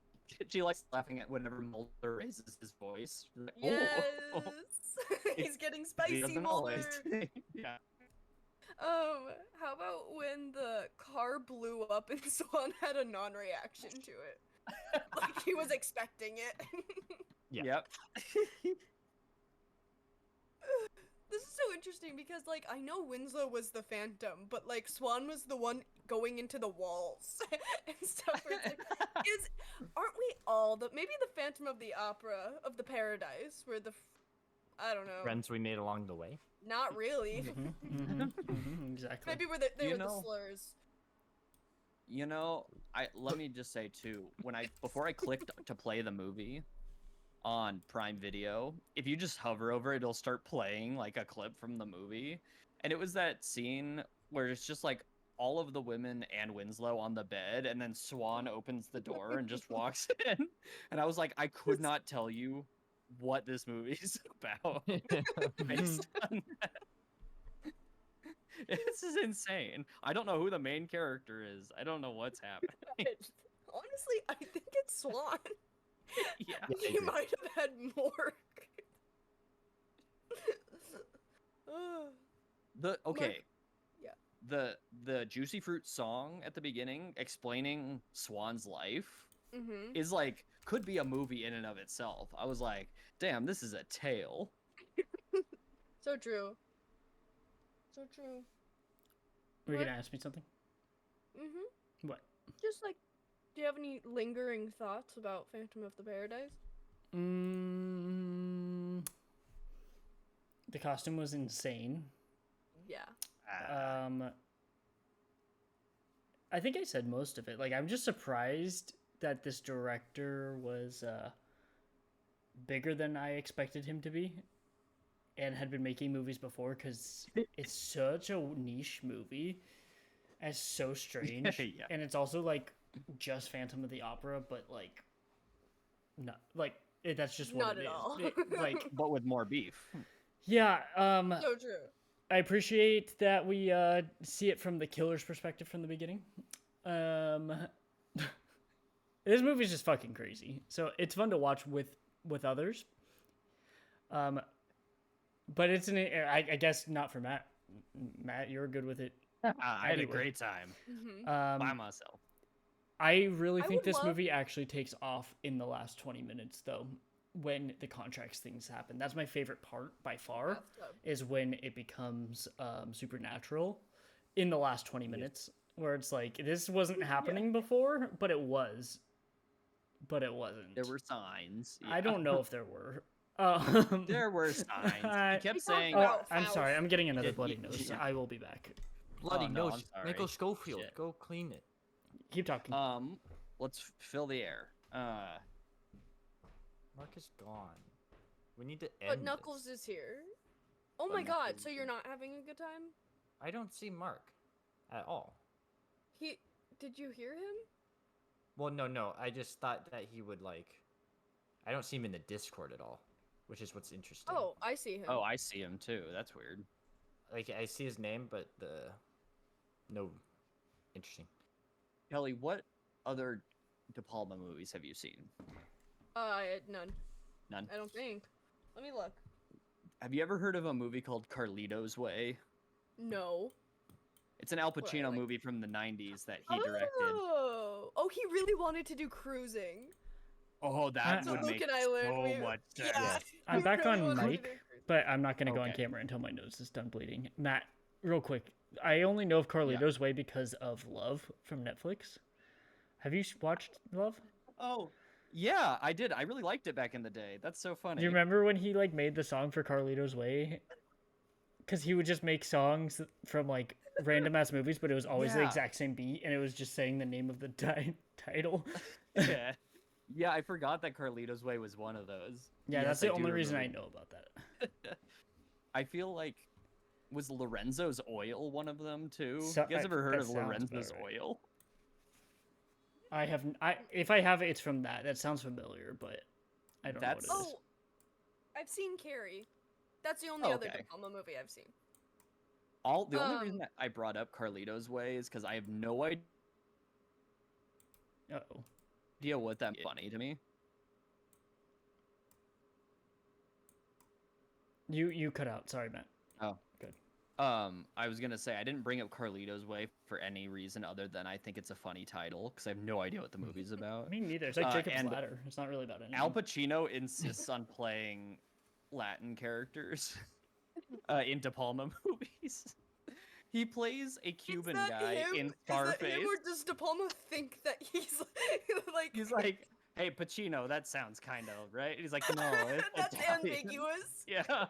She likes laughing at whenever Mulder raises his voice. She's like, Yes. "Oh." He's getting He spicy, doesn't Mulder. always. Yeah. How about when the car blew up and Swan had a non-reaction to it? Like he was expecting it. Yeah. Yep. This is so interesting because, like, I know Winslow was the Phantom, but, like, Swan was the one going into the walls and stuff. Where it's like, aren't we all maybe the Phantom of the Opera, of the Paradise, where I don't know. Friends we made along the way. Not really. Exactly. Maybe where they You were know- the slurs. You know, let me just say too, before I clicked to play the movie on Prime Video, if you just hover over it, it'll start playing like a clip from the movie. And it was that scene where it's just like all of the women and Winslow on the bed, and then Swan opens the door and just walks in. And I was like, I could not tell you what this movie is about based on that. This is insane. I don't know who the main character is. I don't know what's happening. Honestly, I think it's Swan. Yeah. I He agree. might have had more. Okay. Yeah. The Juicy Fruit song at the beginning explaining Swan's life Mm-hmm. is like could be a movie in and of itself. I was like, damn, this is a tale. So true. So true. Were you What? gonna ask me something? Mm-hmm. What? Just like, do you have any lingering thoughts about Phantom of the Paradise? The costume was insane. Yeah. I think I said most of it. Like, I'm just surprised that this director was bigger than I expected him to be, and had been making movies before, because it's such a niche movie, and it's so strange, Yeah. and it's also like just Phantom of the Opera, but like, not like that's just what Not it at is. all. Like, But with more beef. yeah. So true. I appreciate that we see it from the killer's perspective from the beginning. This movie's just fucking crazy. So it's fun to watch with others. But it's I guess not for Matt. Matt, you're good with it. I had a Anyway. great time Mm-hmm. by myself. I really I think would this love- movie actually takes off in the last 20 minutes, though, when the contracts things happen. That's my favorite part by far. Bathtub. Is when it becomes supernatural in the last 20 minutes, where it's like this wasn't happening before, but it was, but it wasn't. There were signs. I don't know if there were. There were signs. I- He kept We talked saying, Oh, about I'm sorry. Faust. I'm getting another Yeah, bloody yeah, nose. yeah. I will be back. Bloody Oh, no, I'm nose. sorry. Michael Schofield, Shit. go clean it. Keep talking. let's fill the air. Mark is gone. We need to end. But Knuckles this. is here. Oh But my god, Knuckles so is you're here. not having a good time? I don't see Mark at all. Did you hear him? Well, no. I just thought that he would like. I don't see him in the Discord at all, which is what's interesting. Oh, I see him. Oh, I see him too. That's weird. Like I see his name, but no. Interesting. Kelly, what other De Palma movies have you seen? None. None. I don't think. Let me look. Have you ever heard of a movie called Carlito's Way? No. It's an Al What, Pacino like- movie from the 90s that he directed. Oh, he really wanted to do Cruising. Oh, that So would Luke make and I learned so we- much sense. Yeah. I'm he back really on wanted to mic, do Cruising. but I'm not going to go on Okay. camera until my nose is done bleeding. Matt, real quick. I only know of Carlito's Way because of Love from Netflix. Have you watched Love? Oh, yeah, I did. I really liked it back in the day. That's so funny. Do you remember when he like made the song for Carlito's Way? Because he would just make songs from like random ass movies, but it was always the Yeah. exact same beat, and it was just saying the name of the title. Yeah. Yeah, I forgot that Carlito's Way was one of those. Yeah, Yes, that's the I do only reason I remember. know about that. I feel like was Lorenzo's Oil one of them too? So- you guys ever heard that of sounds about Lorenzo's right. Oil? I have. If I have it, it's from that. That sounds familiar, but I don't That's- know what it is. Oh, I've seen Carrie. That's the only Oh, other okay. De Palma movie I've seen. The only reason Um, that I brought up Carlito's Way is because I have no Uh-oh. idea what that funny to me. You cut out. Sorry, Matt. I was gonna say I didn't bring up Carlito's Way for any reason other than I think it's a funny title because I have no idea what the movie's about. Me neither. It's like Jacob's and Ladder. It's not really about anything. Al Pacino insists on playing Latin characters in De Palma movies. He plays a Cuban Is that guy him? in Is that Scarface. him, or does De Palma think that he's like? He's like, "Hey, Pacino, that sounds kind of right." He's like, "No, it's that's Italian." ambiguous. Yeah.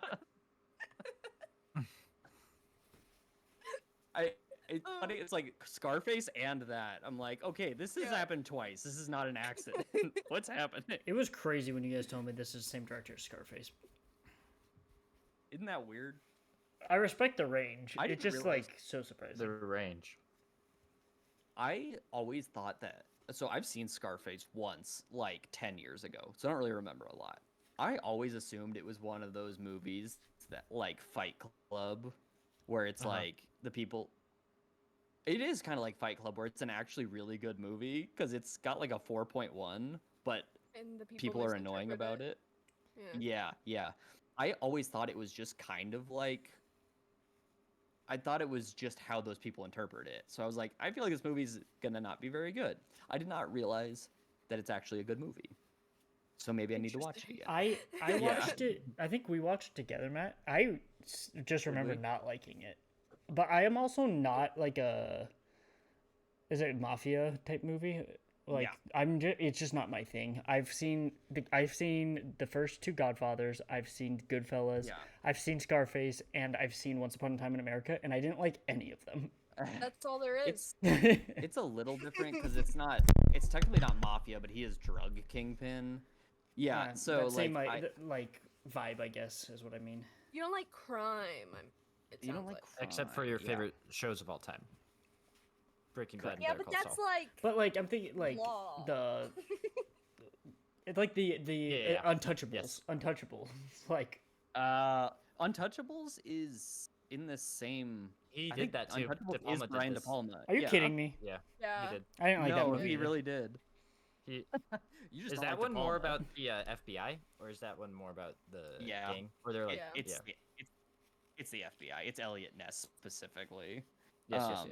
I It's funny. It's like Scarface and that. I'm like, okay, this has Yeah. happened twice. This is not an accident. What's happening? It was crazy when you guys told me this is the same director as Scarface. Isn't that weird? I respect the range. I It's didn't just realize- like so surprising. The range. I always thought that. So I've seen Scarface once, like 10 years ago. So I don't really remember a lot. I always assumed it was one of those movies that, like Fight Club, where it's Uh-huh. like the people. It is kind of like Fight Club, where it's an actually really good movie because it's got like a 4.1, but And the people are annoying about misinterpret it. Yeah. Yeah. I always thought it was just kind of like. I thought it was just how those people interpret it. So I was like, I feel like this movie's gonna not be very good. I did not realize that it's actually a good movie. So maybe I need to watch it again. I Yeah. watched it. I think we watched it together, Matt. I just remember we? not liking it, but I am also not like a. Is it mafia type movie? Like it's just not my thing. I've seen the first two Godfathers. I've seen Goodfellas. Yeah. I've seen Scarface, and I've seen Once Upon a Time in America, and I didn't like any of them. That's all there is. It's a little different because it's technically not mafia, but he is drug kingpin. Yeah, so that same like, like vibe, I guess, is what I mean. You don't like crime. It you don't sounds like Except for crime, your yeah. favorite shows of all time. Breaking Bad. and Yeah, Better but Call that's Saul. like. But like I'm thinking like Law. the it's like the Yeah. Untouchables. Yes. Untouchables. Like Untouchables is in the same. He I did think that too. Untouchables De Palma is did Brian De this. Palma. are you Yeah. kidding me? Yeah, Yeah. he did. I didn't like that No, movie. he either. really did. He, You just is don't that like De one more Palma. about the FBI, or is that one more about the Yeah. gang? Where they're like, Yeah. It's the FBI. It's Elliot Ness specifically. yes.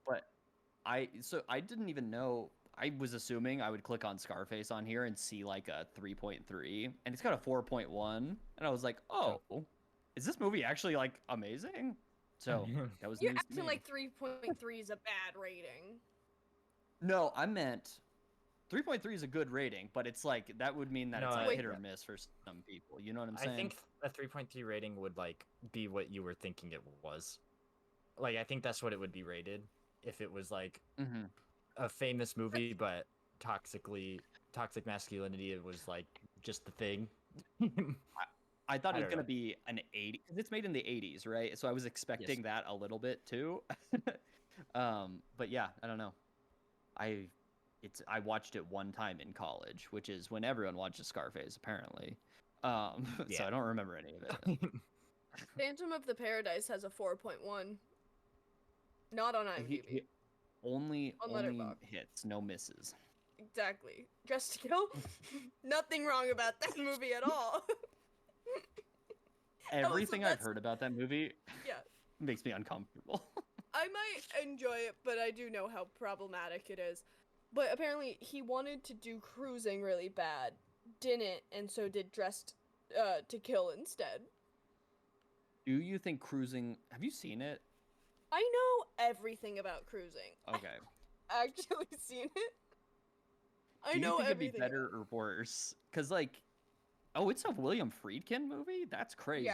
But I didn't even know. I was assuming I would click on Scarface on here and see like a 3.3, and it's got a 4.1, and I was like, oh, is this movie actually like amazing? So that was You're news to acting me. like 3.3 is a bad rating. No, I meant 3.3 is a good rating, but it's like that would mean that No, it's I- a hit or miss for some people. You know what I'm saying? I think a 3.3 rating would like be what you were thinking it was. Like I think that's what it would be rated if it was like Mhm. a famous movie, but toxic masculinity. It was like just the thing. I thought I it was don't gonna know. be an 80 because it's made in the 80s, right? So I was expecting that a little bit too. But yeah, I don't know. I watched it one time in college, which is when everyone watches Scarface, apparently. So Yeah. I don't remember any of it. Phantom of the Paradise has a 4.1. Not on IMDb. He only On only Letterboxd. hits, no misses. Exactly. Dressed to Kill? Nothing wrong about that movie at all. Everything I've that's- heard about that movie Yeah. makes me uncomfortable. I might enjoy it, but I do know how problematic it is. But apparently he wanted to do Cruising really bad, didn't, and so did Dressed to Kill instead. Do you think Cruising? Have you seen it? I know everything about Cruising. Okay. I've actually seen it. I Do you know think it'd be everything. better or worse? Cause like, oh, it's a William Friedkin movie. That's crazy.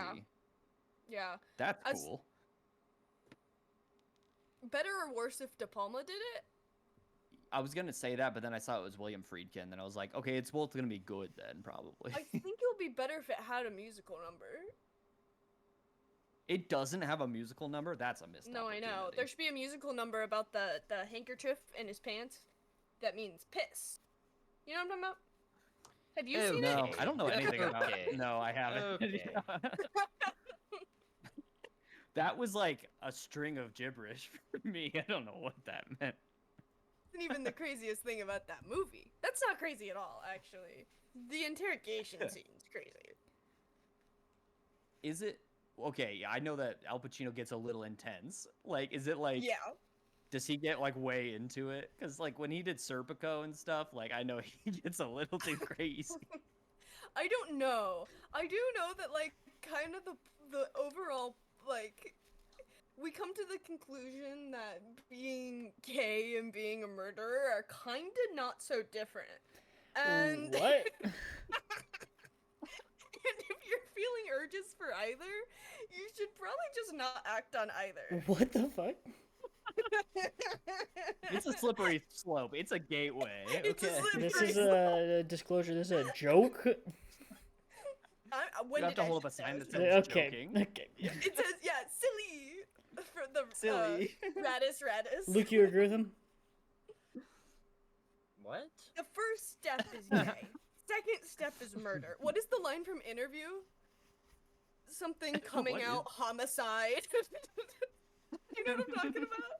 Yeah. That's As- cool. Better or worse if De Palma did it? I was gonna say that, but then I saw it was William Friedkin, and I was like, okay, it's both gonna be good then, probably. I think it would be better if it had a musical number. It doesn't have a musical number. That's a missed No, I know. opportunity. There should be a musical number about the handkerchief in his pants. That means piss. You know what I'm talking about? Have you seen No, it? I don't know anything about Okay. it. No, I haven't. Okay. That was like a string of gibberish for me. I don't know what that meant. Isn't even the craziest thing about that movie. That's not crazy at all, actually. The interrogation scene's crazy. Is it okay? Yeah, I know that Al Pacino gets a little intense. Like, is it like? Yeah. Does he get like way into it? Because like when he did Serpico and stuff, like I know he gets a little too crazy. I don't know. I do know that like kind of the overall like we come to the conclusion that being gay and being a murderer are kind of not so different. And What? and if you're feeling urges for either, you should probably just not act on either. What the fuck? It's a slippery slope. It's a gateway. It's a Okay. slippery This is a disclosure. This is a joke. When You have did to I hold up say a sign that that was says Okay. joking. Okay. It says, yeah, silly. For the Silly. Radis. Luke, you agree with him? What? The first step is gay. Second step is murder. What is the line from Interview? Something coming What out homicide. You know what I'm talking about?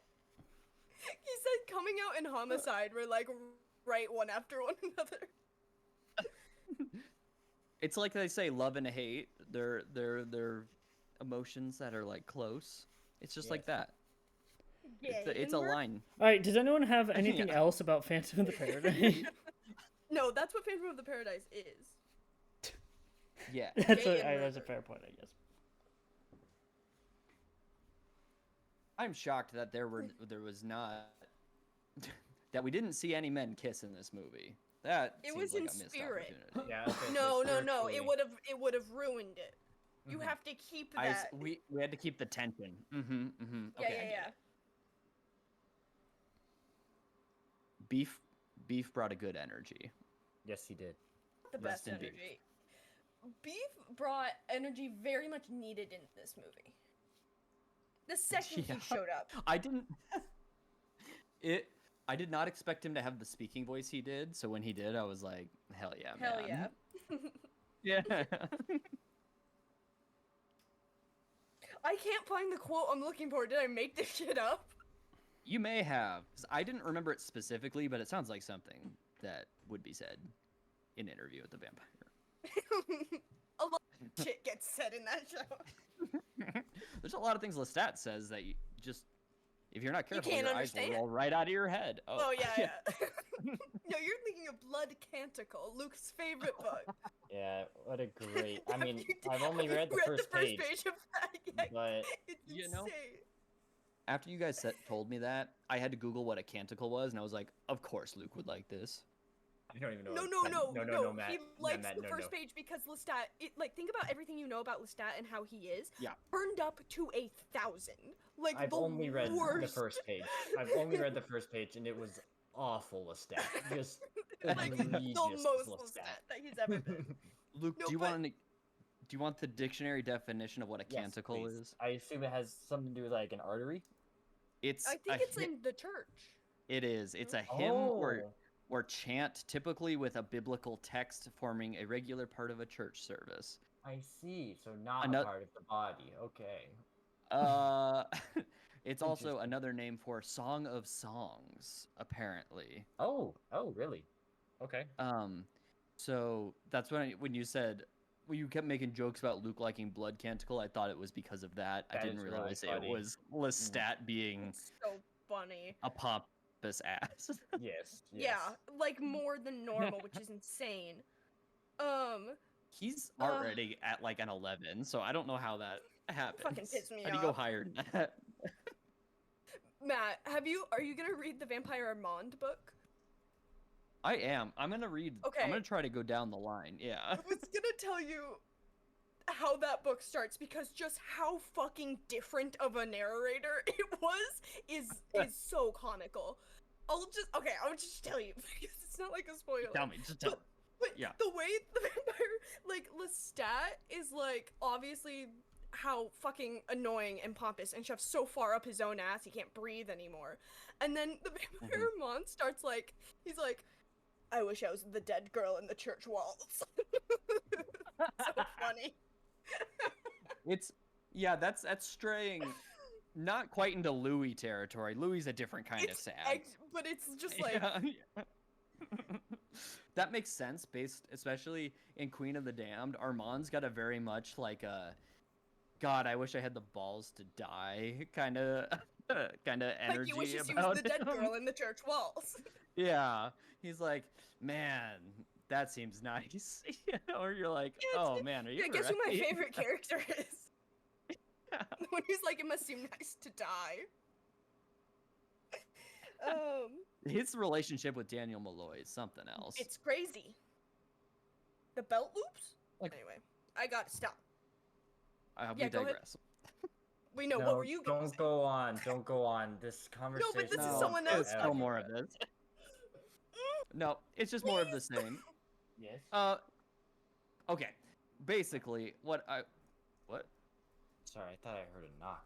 He said coming out and homicide were like right one after one another. It's like they say love and hate. They're emotions that are like close. It's just like Yes. that. Gay It's and a murder. line. All right. Does anyone have anything Yeah. else about Phantom of the Paradise? No, that's what Phantom of the Paradise is. Yeah. That's Gay a, and that's a murder. fair point, I guess. I'm shocked that there was not that we didn't see any men kiss in this movie. That It seems was like in a missed spirit. opportunity. Yeah. I was gonna say No. It spiritually. would have ruined it. You Mhm. have to keep I s- that. we had to keep the tension. Mm-hmm. Mm-hmm. Yeah, Okay. I get yeah. it. Beef brought a good energy. Yes, he did. The Rest best in beef. energy. Beef brought energy very much needed in this movie. The second Yeah. he showed up. I didn't. I did not expect him to have the speaking voice he did. So when he did, I was like, hell yeah, Hell man. yeah. Yeah. I can't find the quote I'm looking for. Did I make this shit up? You may have. 'Cause I didn't remember it specifically, but it sounds like something that would be said in Interview with the Vampire. A lot of shit gets said in that show. There's a lot of things Lestat says that you just, if you're not careful, can't your eyes understand. will roll right out of your head. Oh, yeah. No, you're thinking of Blood Canticle, Luke's favorite book. Yeah. What a great. I Have mean, you- I've only have you read the first page, of that yet? but It's You insane. know, After you guys told me that, I had to Google what a canticle was, and I was like, of course Luke would like this. I don't even know. No, what- no, Matt. He No, likes Matt, the no, first no. page because Lestat. Like, think about everything you know about Lestat and how he is. Yeah. Turned up to 1,000. Like I've the only read worst. the first page. I've only read the first page, and it was awful Lestat. Just Like the egregious most Lestat. Lestat that he's ever been. Luke, No, do you but- want the dictionary definition of what a Yes, canticle please. is? I assume it has something to do with like an artery. It's I think a it's hy- in the church. It is. It's a hymn or chant, typically with a biblical text forming a regular part of a church service. I see. So not Ano- a part of the body. Okay. It's also Interesting. another name for Song of Songs, apparently. Oh, really? Okay. So that's when you said when you kept making jokes about Luke liking Blood Canticle, I thought it was because of that. I That didn't is really realize it funny. was Lestat being It's so funny. a pompous ass. Yes. Yeah, like more than normal, which is insane. He's Uh, already at like an 11, so I don't know how that happens. pissed me How do you go off. higher than that? Matt, are you gonna read the Vampire Armand book? I am. I'm gonna read. Okay. I'm gonna try to go down the line. Yeah. I was gonna tell you how that book starts because just how fucking different of a narrator it was is so comical. I'll just tell you because it's not like a spoiler. Tell me. Just tell. But Yeah. the way the vampire, like, Lestat is, like, obviously how fucking annoying and pompous and shoved so far up his own ass he can't breathe anymore. And then the vampire Armand starts, like, he's like, I wish I was the dead girl in the church walls. So funny. That's straying not quite into Louis territory. Louis a different kind of sad. But it's just like, Yeah. That makes sense based especially in Queen of the Damned. Armand's got a very much like a God, I wish I had the balls to die kind of energy like he wishes he about was the dead him. girl in the church walls. Yeah. He's like, man, that seems nice. Or you're like, Yeah, oh man, are you Yeah, guess who my right?" favorite character is? When he's like, it must seem nice to die. His relationship with Daniel Malloy is something else. It's crazy. The belt loops? Like- Anyway, I gotta stop. I hope yeah, we go ahead. digress. We know. No, What were you gonna don't say? go on. Don't go on. This conversation. this is No, someone it's else still more of forever. this. No, it's just more of the same. Yes. Okay. Basically, what? Sorry, I thought I heard a knock.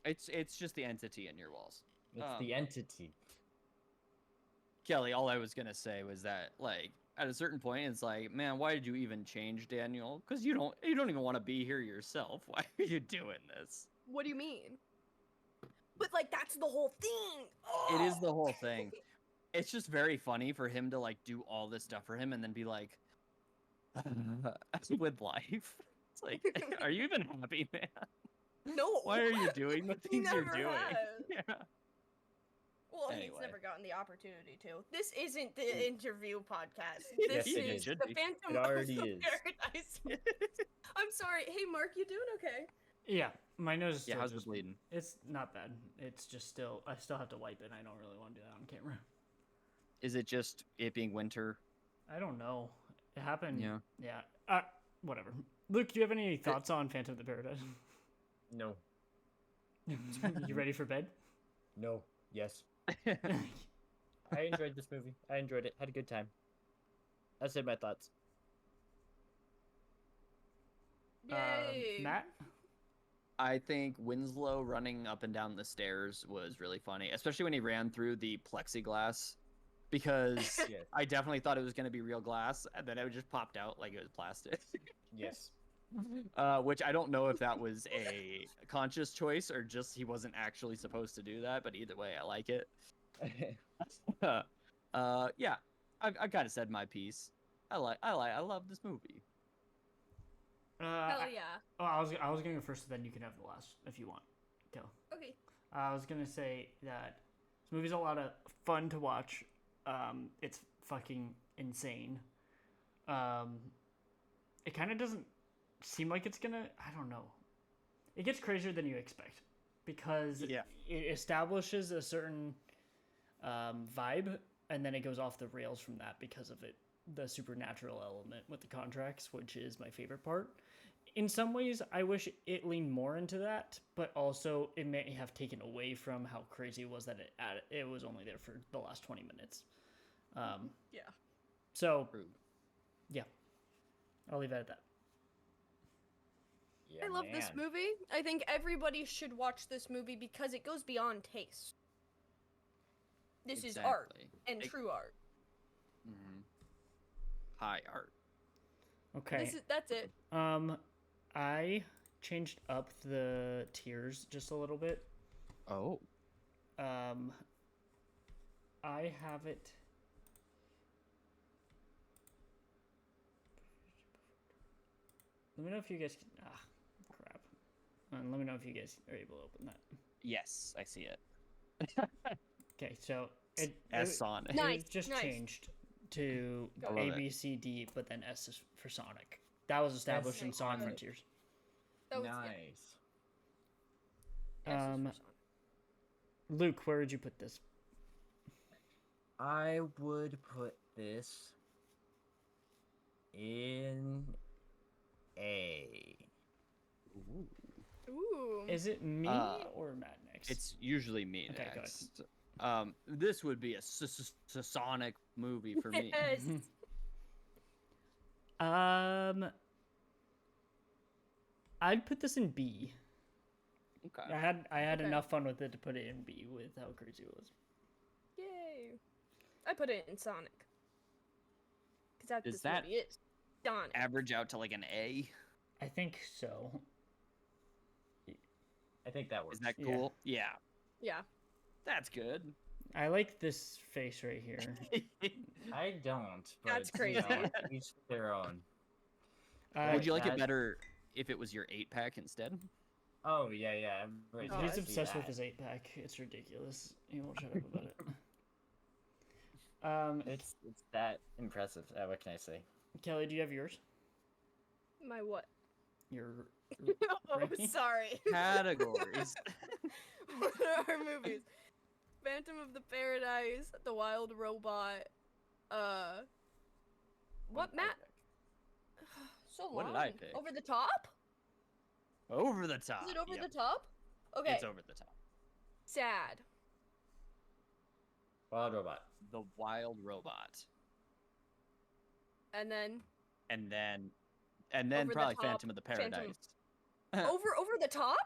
It's just the entity in your walls. It's the entity. Kelly, all I was gonna say was that, like, at a certain point, it's like, man, why did you even change Daniel? Because you don't even want to be here yourself. Why are you doing this? What do you mean? But like that's the whole thing. It is Oh! the whole thing. It's just very funny for him to like do all this stuff for him and then be like, with life. It's like, are you even happy, man? No. Why are you doing the He things you're never doing? has. Yeah. Well, he's Anyway. never gotten the opportunity to. This isn't the interview podcast. Yes, This it is should the be. Phantom It already of the is. Paradise. I'm sorry. Hey, Mark, you doing okay? Yeah, my nose is Yeah, still how's it just bleeding? It's not bad. It's just still I still have to wipe it. I don't really want to do that on camera. Is it just it being winter? I don't know. It happened. Yeah. Yeah. Whatever. Luke, do you have any thoughts on Phantom of the Paradise? No. You ready for bed? No. Yes. I enjoyed this movie. I enjoyed it. Had a good time. I said my thoughts. Yay. Matt? I think Winslow running up and down the stairs was really funny, especially when he ran through the plexiglass, because Yes. I definitely thought it was going to be real glass, and then it just popped out like it was plastic. Yes. Which I don't know if that was a conscious choice or just he wasn't actually supposed to do that, but either way, I like it. Yeah, I kind of said my piece. I love this movie. Hell yeah. I was gonna go first, then you can have the last if you want. Go. Okay. I was gonna say that this movie's a lot of fun to watch. It's fucking insane. It kind of doesn't seem like it's gonna. I don't know. It gets crazier than you expect because Yeah. it establishes a certain vibe, and then it goes off the rails from that because of the supernatural element with the contracts, which is my favorite part. In some ways, I wish it leaned more into that, but also it may have taken away from how crazy it was that it was only there for the last 20 minutes. Yeah. So, True. yeah, I'll leave it at that. Yeah, I love this man. movie. I think everybody should watch this movie because it goes beyond taste. This is art Exactly. and It- true art. Mhm. High art. Okay. That's it. I changed up the tiers just a little bit. Oh. I have it. Let me know if you guys can. Crap. Let me know if you guys are able to open that. Yes, I see it. Okay, so it S Sonic. Nice, it just nice. changed to I love A, it. B, C, D, but then S is for Sonic. That was established in That's Sonic iconic. Frontiers. That was, Nice. Yeah, S is for Um, Sonic. Luke, where would you put this? I would put this in A. Ooh. Is it me Uh, or Matt next? It's usually me Okay, go ahead. next. This would be a Sonic movie for me. Yes. I'd put this in B. Okay. I had Okay. enough fun with it to put it in B with how crazy it was. Yay. I put it in Sonic. Because that's Is this that movie is. Sonic. Average out to like an A. I think so. I think that works. Is that Yeah. cool? Yeah. Yeah. That's good. I like this face right here. I don't. But, That's you know, crazy. each their own. Would you like it that- better if it was your 8-pack instead? Oh yeah, yeah. everybody's Oh, gotta He's see obsessed with that. his 8-pack. It's ridiculous. He won't shut up about it. It's that impressive. What can I say? Kelly, do you have yours? My what? Your Oh, ranking? sorry. Categories. What are our movies? Phantom of the Paradise, The Wild Robot, what, Matt? So long. What did I pick? Over the Top? Over the top. Is it over yep. the top? Okay. It's over the top. Sad. Wild Robot. The Wild Robot. And then And then Over the probably top, Phantom of the Paradise. over the top?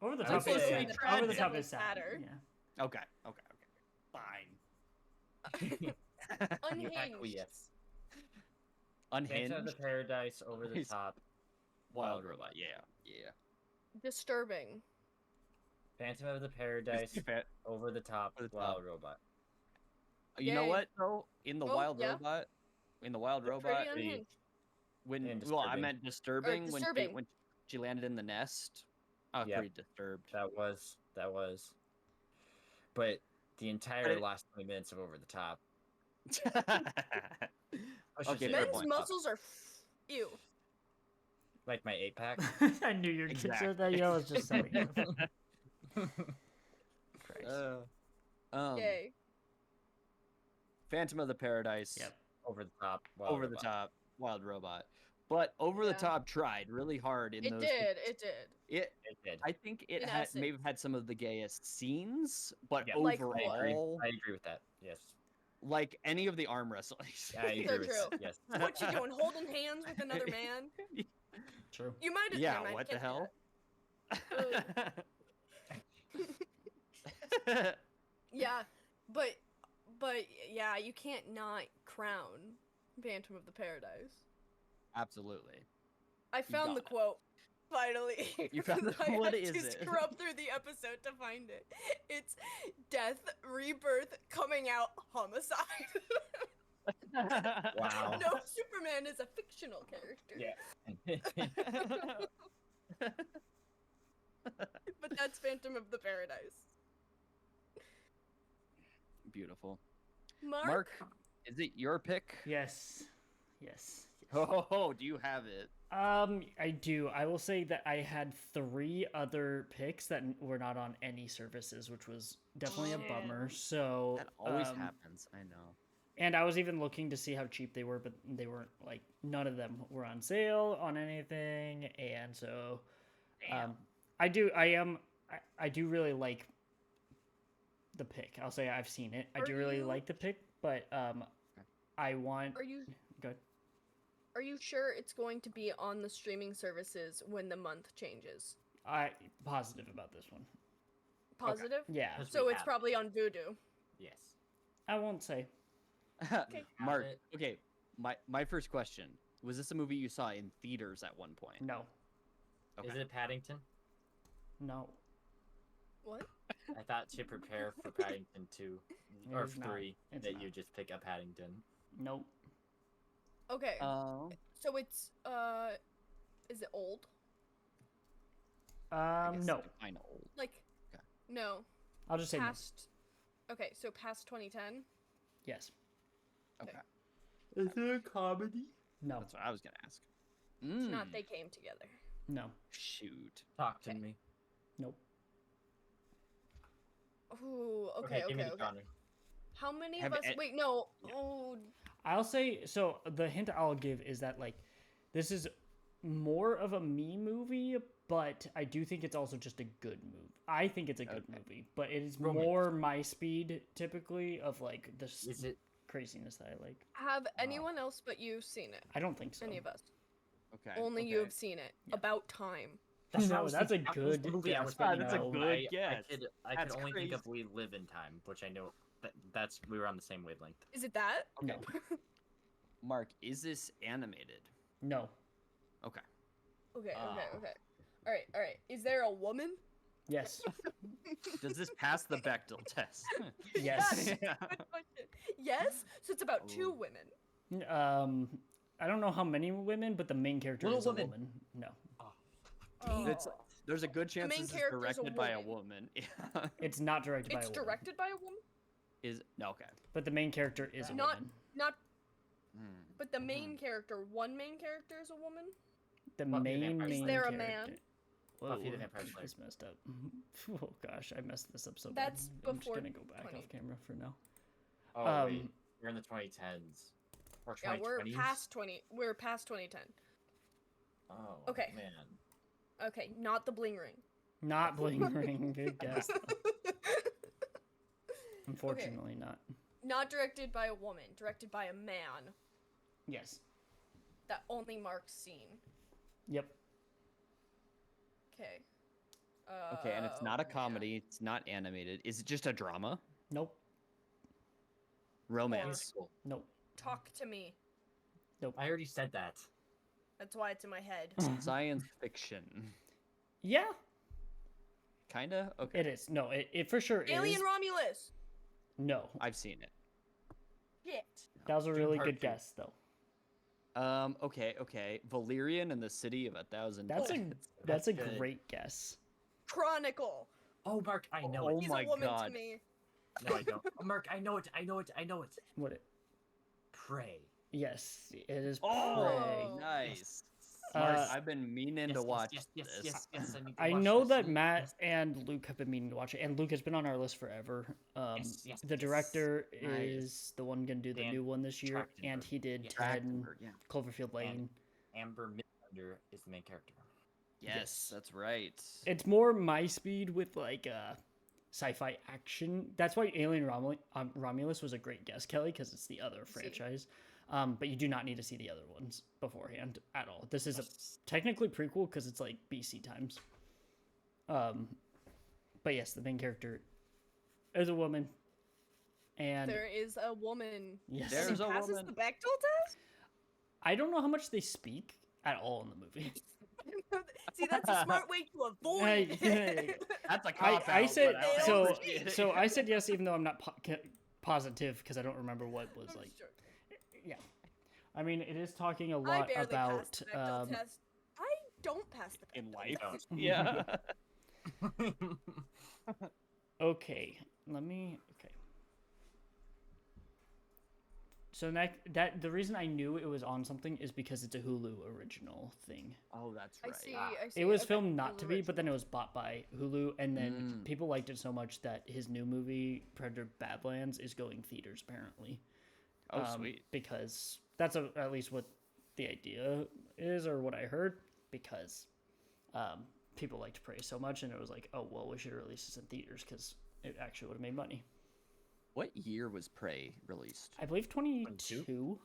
Over the I would top say is over sad. the top Over the is top definitely is sad. sadder. Yeah. Okay. Fine. Unhinged. Acquiesce. Unhinged. Phantom of the Paradise, Over the He's- Top. Wild Robot. Yeah. Disturbing. Phantom of the Paradise, Fa- Over the Top, Over the Top. Wild Robot. You know Yay. what though? In the Oh, Wild yeah. Robot, Pretty unhinged. when And well, I disturbing. meant disturbing, disturbing. when she landed in the nest. I was Yep. pretty disturbed. That was. But the entire But it- last 20 minutes of Over the Top. Okay, fair Men's point. muscles are ew. Like my 8-pack. I knew you were gonna Exactly. say that. Yeah, I was just saying. Christ. Yay. Phantom of the Paradise. Yep. Over the Top, Wild Over the Robot. top, Wild Robot. But Over the Yeah. Top tried really hard in It those. did. It did. It. It did. I think it In had essence. maybe had some of the gayest scenes, but Yeah. Like overall, I agree with that. Yes. like any of the arm wrestling. I agree So with true. that. Yes. What you doing? Holding hands with another man? True. You might have. Yeah, never mind, what the can't hell? do that. Yeah, but yeah, you can't not crown Phantom of the Paradise. Absolutely. I found the got it. quote. Finally. You found the- I what had is to it? scrub through the episode to find it. It's death, rebirth, coming out, homicide. Wow. No, Superman is a fictional character. Yeah. But that's Phantom of the Paradise. Beautiful. Mark? Is it your pick? Yes. Yes. Oh, do you have it? I do. I will say that I had 3 other picks that were not on any services, which was definitely a Oh. bummer. So That always um, happens. I know. And I was even looking to see how cheap they were, but they weren't like none of them were on sale on anything, and so I do really like the pick. I'll say I've seen it. I Are do really you- like the pick, but I want Are you good. Are you sure it's going to be on the streaming services when the month changes? I positive about this one. Positive? Yeah, Because So we it's have probably on Vudu. Yes. I won't say. Mark, it. okay. My first question, was this a movie you saw in theaters at one point? No, Okay. Is it Paddington? no, What? I thought to prepare for Paddington 2 or It's not. 3 It's that not. you just pick up Paddington. nope. Okay. Oh. So it's is it old? No. Kind of old. Like Okay. no. I'll just say no. Past Okay, so past 2010? Yes. Okay. Is it a comedy? No. That's what I was gonna ask. It's not Mm, they came together. No. Shoot. Talk to Okay. me. Nope. Ooh, okay, give me okay, the okay. genre. How many Have of us it- wait, no. Yeah. Oh, I'll say so. The hint I'll give is that like this is more of a me movie, but I do think it's also just a good movie. I think it's a good Okay. movie, but it is Romance. more my speed typically of like this Is it? craziness that I like. have anyone else but you seen it? I don't think so. Any of us? Okay. Only you okay. have seen it. Yeah. About time. No, what I was that's a thinking. That was the good movie I guess, was but thinking that's a of. good I guess. I That's could only think of crazy. We Live in Time, which I know that's we were on the same wavelength. Is it that? No. Mark, is this animated? No. Okay. Okay, okay, Ah. okay. Alright. Is there a woman? Yes. Does this pass the Bechdel test? Yes. Yeah. Good question. Yes? So it's about two Ooh. women. I don't know how many women, but the main character Little is a Women. woman. No. Oh. It's- There's a good chance main this is character's a directed by a woman. woman. Yeah. It's not directed by a It's woman. directed by a woman? Is no okay. But the main character is a Not- woman. Not Hmm. but the main character, one main character is a woman? The Buffy the main Vampire main Is there a character. man? Whoa, Buffy the Vampire Slayer. that's messed up. Oh gosh, I messed this up so That's bad. I'm just before gonna go back 20. off camera for now. Oh wait, Um, we're in the 2010s or Yeah, 2020s. we're past 2010. Oh. Okay. Man. Okay, not the bling ring. Not Bling Ring. Good guess. Unfortunately, not. Not directed by a woman, directed by a man Yes. that only marks scene. Yep. Okay. Okay, and it's not a man. comedy. It's not animated. Is it just a drama? Nope. Romance. Musical. Nope. Talk to me. I already said that. That's why it's in my head. Science fiction. Yeah, Kinda? Okay. it is. No, it for sure Alien is. Romulus. No, I've seen it. Shit. that was a Dune really Part good 2. guess, though. Okay. Valerian and the City of a Thousand That's a Planets. that's a good. great guess. Chronicle. Oh, Mark, I know Oh it. He's my a woman God. to me. No, I don't. Oh, Mark, I know it. I know it. I know it. What it? Prey. Yes, it is. Oh, Prey. nice. Uh, I've been meaning to watch this. Yes. need to I watch know this. that Matt and Luke have been meaning to watch it, and Luke has been on our list forever. Yes, The director nice. is the one gonna do the Dan new one this year, and Trachtenberg. he did Yeah. 10 Trachtenberg, yeah. Cloverfield Lane. Amber Midthunder is the main character. Yes, Yes. that's right. It's more my speed with like sci-fi action. That's why Alien Romulus was a great guess, Kelly, because it's the other franchise. But you do not need to see the other ones beforehand at all. This is a technically prequel because it's like BC times. But yes, the main character is a woman, and There is a woman. yes, There's She a passes woman. the Bechdel test? I don't know how much they speak at all in the movie. See, that's a smart way to avoid Hey, hey. That's a I cop-out, said but I so. appreciate it. So I said yes, even though I'm not positive because I don't remember what was I'm like. just joking. Yeah, I mean it is talking a I lot barely about. passed the Bechdel test. I don't pass the In Bechdel life. test. Yeah. Okay, let me. Okay. So that the reason I knew it was on something is because it's a Hulu original thing. Oh, that's I right. see. Ah. I see. It was Okay, filmed not Hulu to be, but then it original. was bought by Hulu, and then Mm. people liked it so much that his new movie Predator: Badlands is going theaters apparently. Oh, sweet. Because that's at least what the idea is, or what I heard. Because people liked Prey so much, and it was like, oh well, we should release this in theaters because it actually would have made money. What year was Prey released? I believe 22.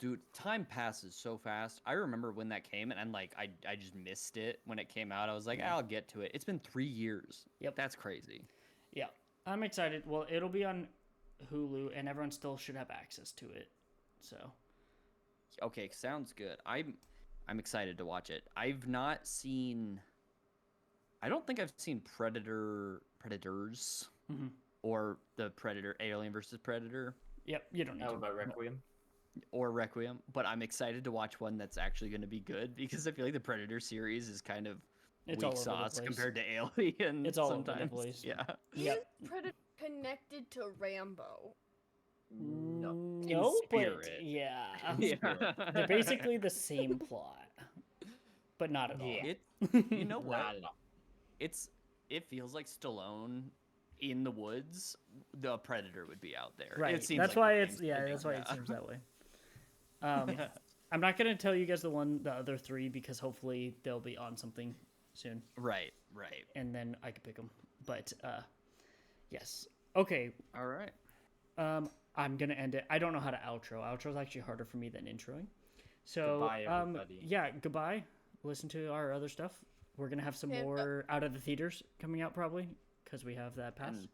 Dude, time passes so fast. I remember when that came, and like I just missed it when it came out. I was like, I'll get to it. It's been 3 years. Yep. That's crazy. Yeah, I'm excited. Well, it'll be on Hulu, and everyone still should have access to it. So Okay, sounds good. I'm excited to watch it. I've not seen. I don't think I've seen Predators Mhm. or the Predator Alien versus Predator yep, you don't need How to. about Requiem? or Requiem, but I'm excited to watch one that's actually going to be good because I feel like the Predator series is kind of It's all weak over the sauce place. compared to Alien. It's all over the sometimes. place. Yeah. Yep. Is Predator connected to Rambo? No. No, but spirit. yeah, Yeah. they're basically the same plot, but not at all. Yeah. It, you know what? Not at all. It feels like Stallone in the woods. The Predator would be out there. Right. It seems That's like why the it's same yeah. thing. That's why it Yeah. seems that way. I'm not gonna tell you guys the other three because hopefully they'll be on something soon, Right. and then I can pick them. But yes. Okay. All right. I'm gonna end it. I don't know how to outro. Outro is actually harder for me than introing. So Goodbye, everybody. yeah, goodbye. Listen to our other stuff. We're gonna have some And, more out of the theaters coming out probably because we have that pass.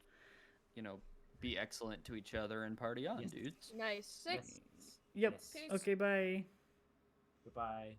And be excellent to each other and party on, Yes. dudes. Nice. Six. Yes. Yep. Yes. Peace. Okay. Bye. Goodbye.